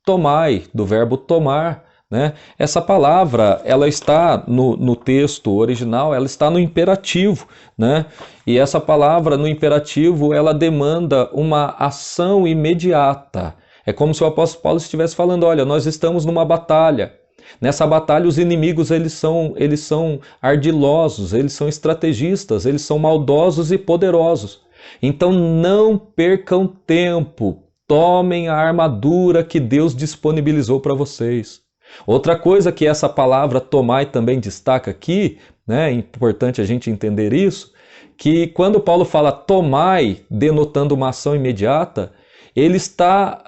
tomai, do verbo tomar, né? Essa palavra, ela está no texto original, ela está no imperativo, né? E essa palavra no imperativo, ela demanda uma ação imediata. É como se o apóstolo Paulo estivesse falando, olha, nós estamos numa batalha. Nessa batalha os inimigos eles são ardilosos, eles são estrategistas, eles são maldosos e poderosos. Então não percam tempo, tomem a armadura que Deus disponibilizou para vocês. Outra coisa que essa palavra tomai também destaca aqui, né, é importante a gente entender isso, que quando Paulo fala tomai, denotando uma ação imediata, ele está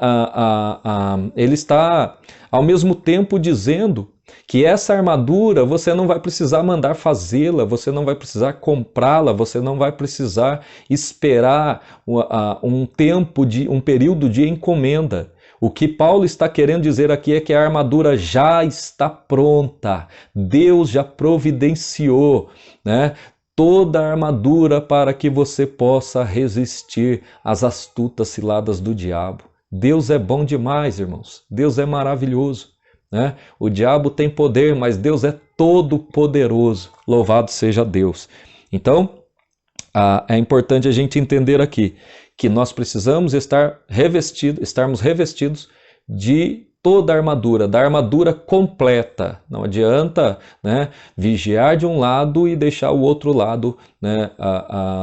ao mesmo tempo dizendo que essa armadura você não vai precisar mandar fazê-la, você não vai precisar comprá-la, você não vai precisar esperar um período de encomenda. O que Paulo está querendo dizer aqui é que a armadura já está pronta, Deus já providenciou, né? Toda a armadura para que você possa resistir às astutas ciladas do diabo. Deus é bom demais, irmãos. Deus é maravilhoso, né? O diabo tem poder, mas Deus é todo poderoso. Louvado seja Deus. Então, é importante a gente entender aqui que nós precisamos estarmos revestidos de toda a armadura, da armadura completa. Não adianta, né, vigiar de um lado e deixar o outro lado, né,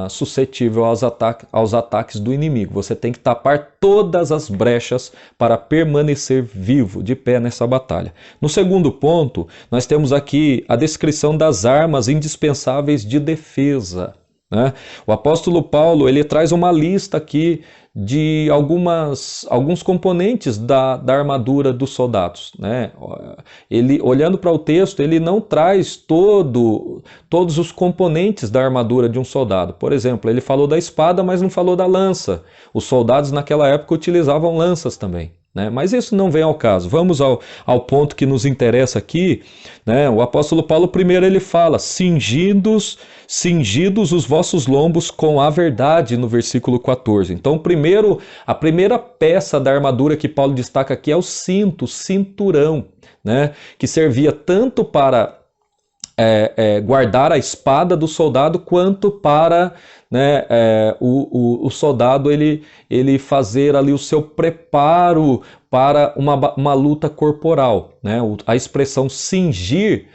suscetível aos ataques do inimigo. Você tem que tapar todas as brechas para permanecer vivo, de pé nessa batalha. No segundo ponto, nós temos aqui a descrição das armas indispensáveis de defesa, né? O apóstolo Paulo ele traz uma lista aqui de alguns componentes da armadura dos soldados, né? Ele, olhando para o texto, ele não traz todos os componentes da armadura de um soldado. Por exemplo, ele falou da espada, mas não falou da lança. Os soldados naquela época utilizavam lanças também, né? Mas isso não vem ao caso. Vamos ao ponto que nos interessa aqui, né? O apóstolo Paulo primeiro ele fala, cingidos os vossos lombos com a verdade, no versículo 14. Então a primeira peça da armadura que Paulo destaca aqui é o cinturão, né? Que servia tanto para guardar a espada do soldado, quanto para, né, o soldado ele fazer ali o seu preparo para uma luta corporal, né? A expressão cingir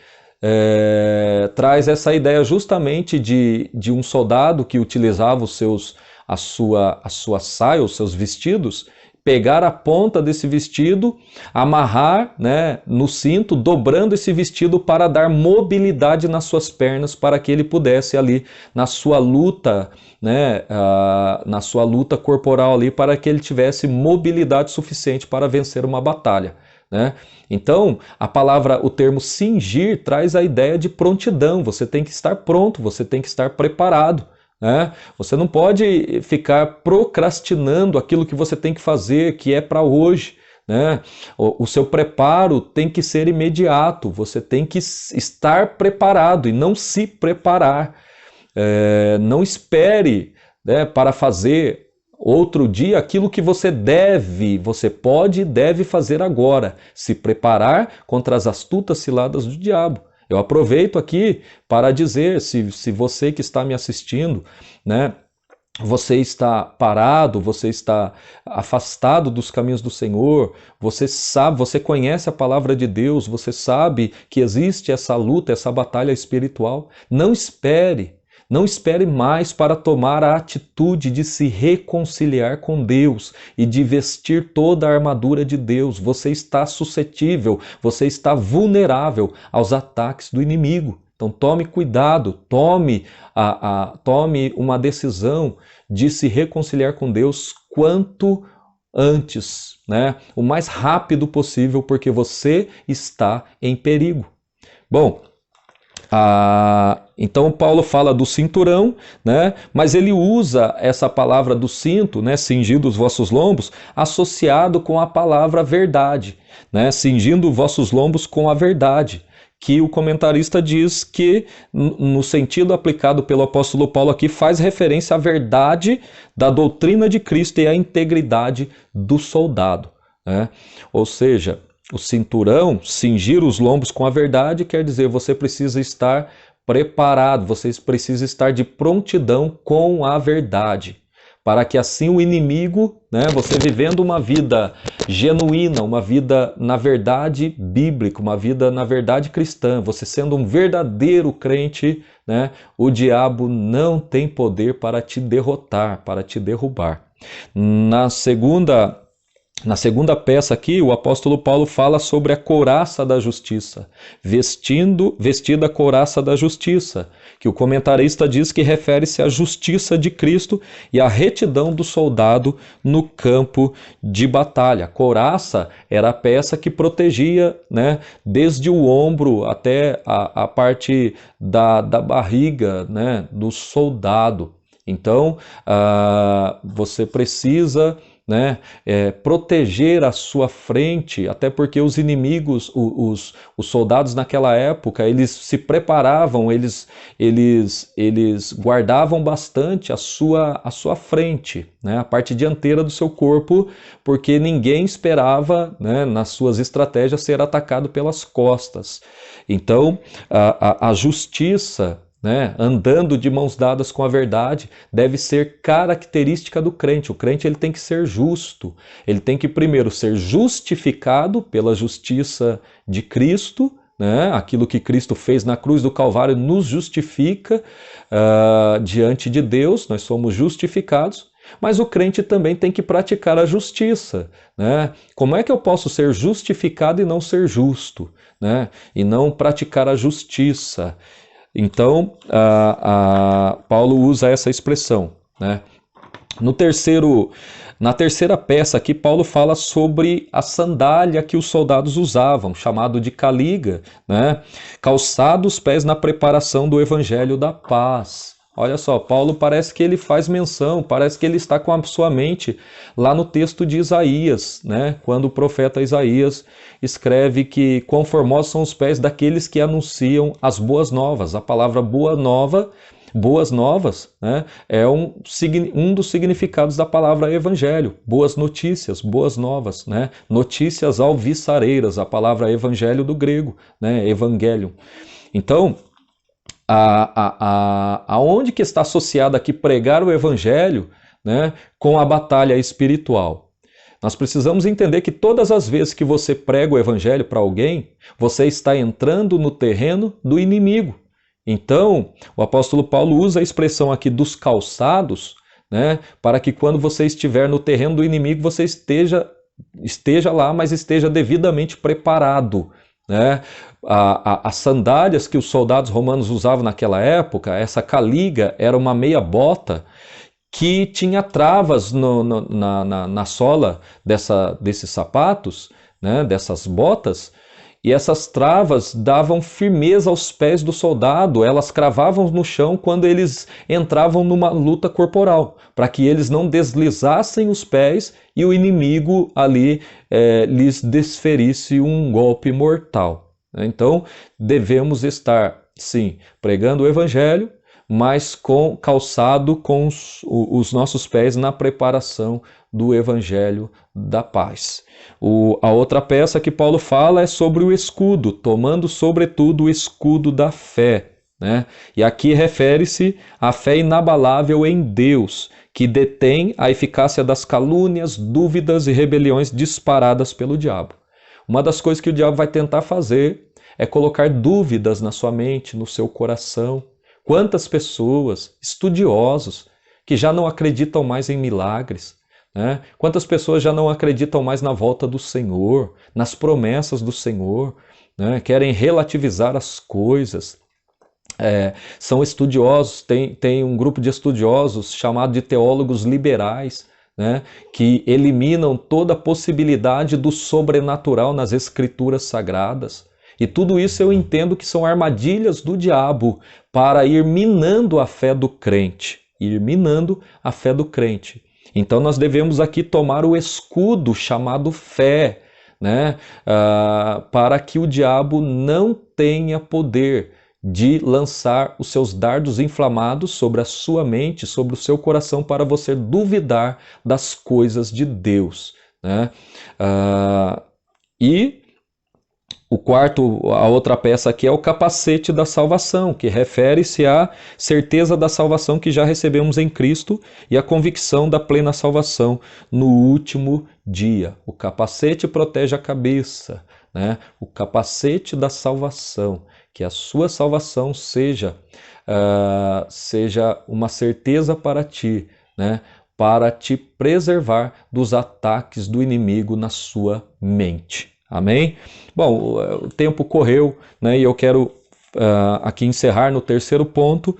traz essa ideia justamente de um soldado que utilizava a sua saia, os seus vestidos, pegar a ponta desse vestido, amarrar, né, no cinto, dobrando esse vestido para dar mobilidade nas suas pernas, para que ele pudesse ali, na sua luta, né, na sua luta corporal ali, para que ele tivesse mobilidade suficiente para vencer uma batalha, né? Então, o termo cingir traz a ideia de prontidão. Você tem que estar pronto, você tem que estar preparado, né? Você não pode ficar procrastinando aquilo que você tem que fazer, que é para hoje, né? O seu preparo tem que ser imediato, você tem que estar preparado e não se preparar. Não espere, né, para fazer outro dia aquilo que você pode e deve fazer agora, se preparar contra as astutas ciladas do diabo. Eu aproveito aqui para dizer, se você que está me assistindo, né, você está parado, você está afastado dos caminhos do Senhor, você sabe, você conhece a palavra de Deus, você sabe que existe essa luta, essa batalha espiritual, não espere. Não espere mais para tomar a atitude de se reconciliar com Deus e de vestir toda a armadura de Deus. Você está suscetível, você está vulnerável aos ataques do inimigo. Então tome cuidado, tome uma decisão de se reconciliar com Deus quanto antes, né? O mais rápido possível, porque você está em perigo. Bom, então Paulo fala do cinturão, né? Mas ele usa essa palavra do cinto, né? Cingindo os vossos lombos, associado com a palavra verdade, né? Cingindo vossos lombos com a verdade, que o comentarista diz que, no sentido aplicado pelo apóstolo Paulo aqui, faz referência à verdade da doutrina de Cristo e à integridade do soldado, né? Ou seja, o cinturão, cingir os lombos com a verdade, quer dizer, você precisa estar preparado, você precisa estar de prontidão com a verdade, para que assim o inimigo, né, você vivendo uma vida genuína, uma vida na verdade bíblica, uma vida na verdade cristã, você sendo um verdadeiro crente, né, o diabo não tem poder para te derrotar, para te derrubar. Na segunda peça aqui, o apóstolo Paulo fala sobre a couraça da justiça, vestida a couraça da justiça, que o comentarista diz que refere-se à justiça de Cristo e à retidão do soldado no campo de batalha. A couraça era a peça que protegia, né, desde o ombro até a parte da barriga, né, do soldado. Então, você precisa, né, proteger a sua frente, até porque os inimigos, os soldados naquela época, eles se preparavam, eles guardavam bastante a sua frente, né, a parte dianteira do seu corpo, porque ninguém esperava, né, nas suas estratégias ser atacado pelas costas. Então, a justiça, né, andando de mãos dadas com a verdade, deve ser característica do crente. O crente ele tem que ser justo, ele tem que primeiro ser justificado pela justiça de Cristo, né? Aquilo que Cristo fez na cruz do Calvário nos justifica diante de Deus, nós somos justificados. Mas o crente também tem que praticar a justiça, né? Como é que eu posso ser justificado e não ser justo, né? E não praticar a justiça? Então, Paulo usa essa expressão, né? Na terceira peça aqui, Paulo fala sobre a sandália que os soldados usavam, chamado de caliga, né? Calçado os pés na preparação do evangelho da paz. Olha só, Paulo parece que ele faz menção, parece que ele está com a sua mente lá no texto de Isaías, né? Quando o profeta Isaías escreve que quão formosos são os pés daqueles que anunciam as boas novas. A palavra boas novas, né, é um dos significados da palavra evangelho, boas notícias, boas novas, né? Notícias alvissareiras, a palavra evangelho do grego, né? Evangelium. Então, aonde que está associado aqui pregar o evangelho, né, com a batalha espiritual? Nós precisamos entender que todas as vezes que você prega o evangelho para alguém, você está entrando no terreno do inimigo. Então, o apóstolo Paulo usa a expressão aqui dos calçados, né, para que quando você estiver no terreno do inimigo, você esteja lá, mas esteja devidamente preparado, né? As sandálias que os soldados romanos usavam naquela época, essa caliga era uma meia bota que tinha travas na sola desses sapatos, né, dessas botas, e essas travas davam firmeza aos pés do soldado, elas cravavam no chão quando eles entravam numa luta corporal, para que eles não deslizassem os pés e o inimigo ali lhes desferisse um golpe mortal. Então, devemos estar, sim, pregando o evangelho, mas calçado com os nossos pés na preparação do evangelho da paz. A outra peça que Paulo fala é sobre o escudo, tomando sobretudo o escudo da fé, né? E aqui refere-se à fé inabalável em Deus, que detém a eficácia das calúnias, dúvidas e rebeliões disparadas pelo diabo. Uma das coisas que o diabo vai tentar fazer é colocar dúvidas na sua mente, no seu coração, Quantas pessoas, estudiosos, que já não acreditam mais em milagres, né? Quantas pessoas já não acreditam mais na volta do Senhor, nas promessas do Senhor, né? Querem relativizar as coisas. São estudiosos, tem um grupo de estudiosos chamado de teólogos liberais, né, que eliminam toda a possibilidade do sobrenatural nas escrituras sagradas. E tudo isso eu entendo que são armadilhas do diabo para ir minando a fé do crente. Ir minando a fé do crente. Então nós devemos aqui tomar o escudo chamado fé, né, para que o diabo não tenha poder de lançar os seus dardos inflamados sobre a sua mente, sobre o seu coração, para você duvidar das coisas de Deus, né? E a outra peça aqui é o capacete da salvação, que refere-se à certeza da salvação que já recebemos em Cristo e a convicção da plena salvação no último dia. O capacete protege a cabeça, né? O capacete da salvação, que a sua salvação seja uma certeza para ti, né? Para te preservar dos ataques do inimigo na sua mente. Amém? Bom, o tempo correu, né? E eu quero aqui encerrar no terceiro ponto,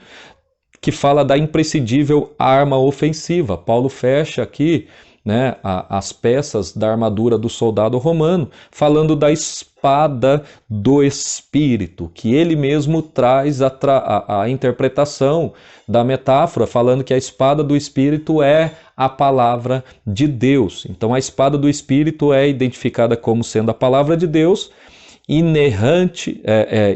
que fala da imprescindível arma ofensiva. Paulo fecha aqui, né, as peças da armadura do soldado romano, falando da espada do Espírito, que ele mesmo traz a interpretação da metáfora, falando que a espada do Espírito é a palavra de Deus. Então a espada do Espírito é identificada como sendo a palavra de Deus, inerrante,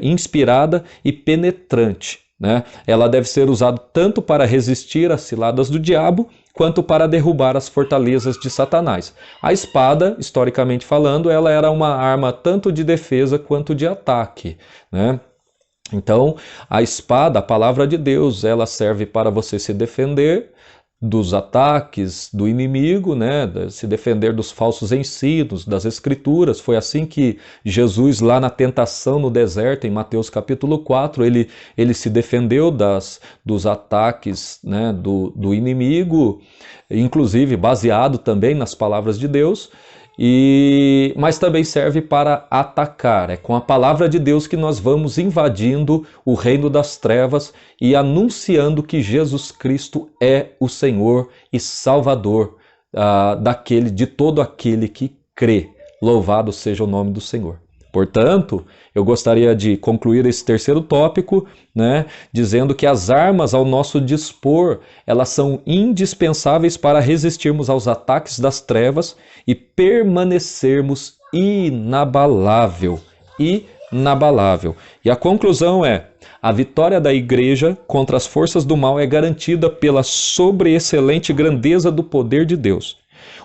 inspirada e penetrante, né? Ela deve ser usada tanto para resistir às ciladas do diabo, quanto para derrubar as fortalezas de Satanás. A espada, historicamente falando, ela era uma arma tanto de defesa quanto de ataque, né? Então, a espada, a palavra de Deus, ela serve para você se defender dos ataques do inimigo, né? Se defender dos falsos ensinos, das escrituras. Foi assim que Jesus, lá na tentação no deserto, em Mateus capítulo 4, ele se defendeu dos ataques, né, do inimigo, inclusive baseado também nas palavras de Deus, mas também serve para atacar. É com a palavra de Deus que nós vamos invadindo o reino das trevas e anunciando que Jesus Cristo é o Senhor e Salvador de todo aquele que crê. Louvado seja o nome do Senhor. Portanto, eu gostaria de concluir esse terceiro tópico, né, dizendo que as armas ao nosso dispor, elas são indispensáveis para resistirmos aos ataques das trevas e permanecermos inabalável. E a conclusão é: a vitória da igreja contra as forças do mal é garantida pela sobreexcelente grandeza do poder de Deus.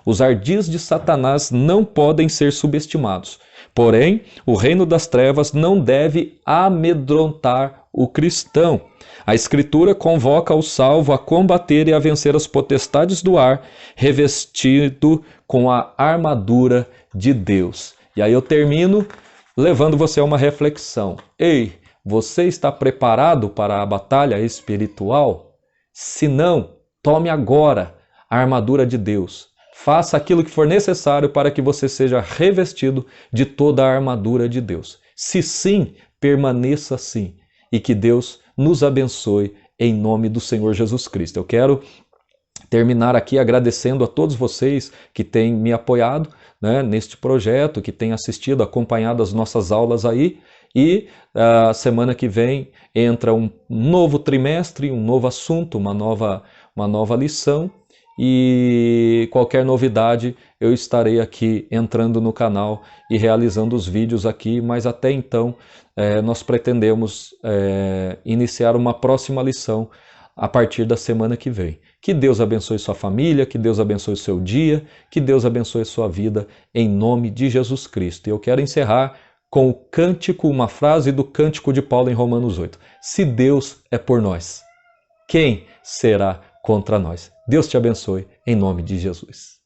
Os ardis de Satanás não podem ser subestimados. Porém, o reino das trevas não deve amedrontar o cristão. A Escritura convoca o salvo a combater e a vencer as potestades do ar, revestido com a armadura de Deus. E aí eu termino levando você a uma reflexão. Ei, você está preparado para a batalha espiritual? Se não, tome agora a armadura de Deus. Faça aquilo que for necessário para que você seja revestido de toda a armadura de Deus. Se sim, permaneça assim. E que Deus nos abençoe em nome do Senhor Jesus Cristo. Eu quero terminar aqui agradecendo a todos vocês que têm me apoiado, né, neste projeto, que têm assistido, acompanhado as nossas aulas aí. E a semana que vem entra um novo trimestre, um novo assunto, uma nova lição. E qualquer novidade eu estarei aqui entrando no canal e realizando os vídeos aqui, mas até então nós pretendemos iniciar uma próxima lição a partir da semana que vem. Que Deus abençoe sua família, que Deus abençoe o seu dia, que Deus abençoe sua vida em nome de Jesus Cristo. E eu quero encerrar com o cântico, uma frase do cântico de Paulo em Romanos 8. Se Deus é por nós, quem será contra nós? Deus te abençoe, em nome de Jesus.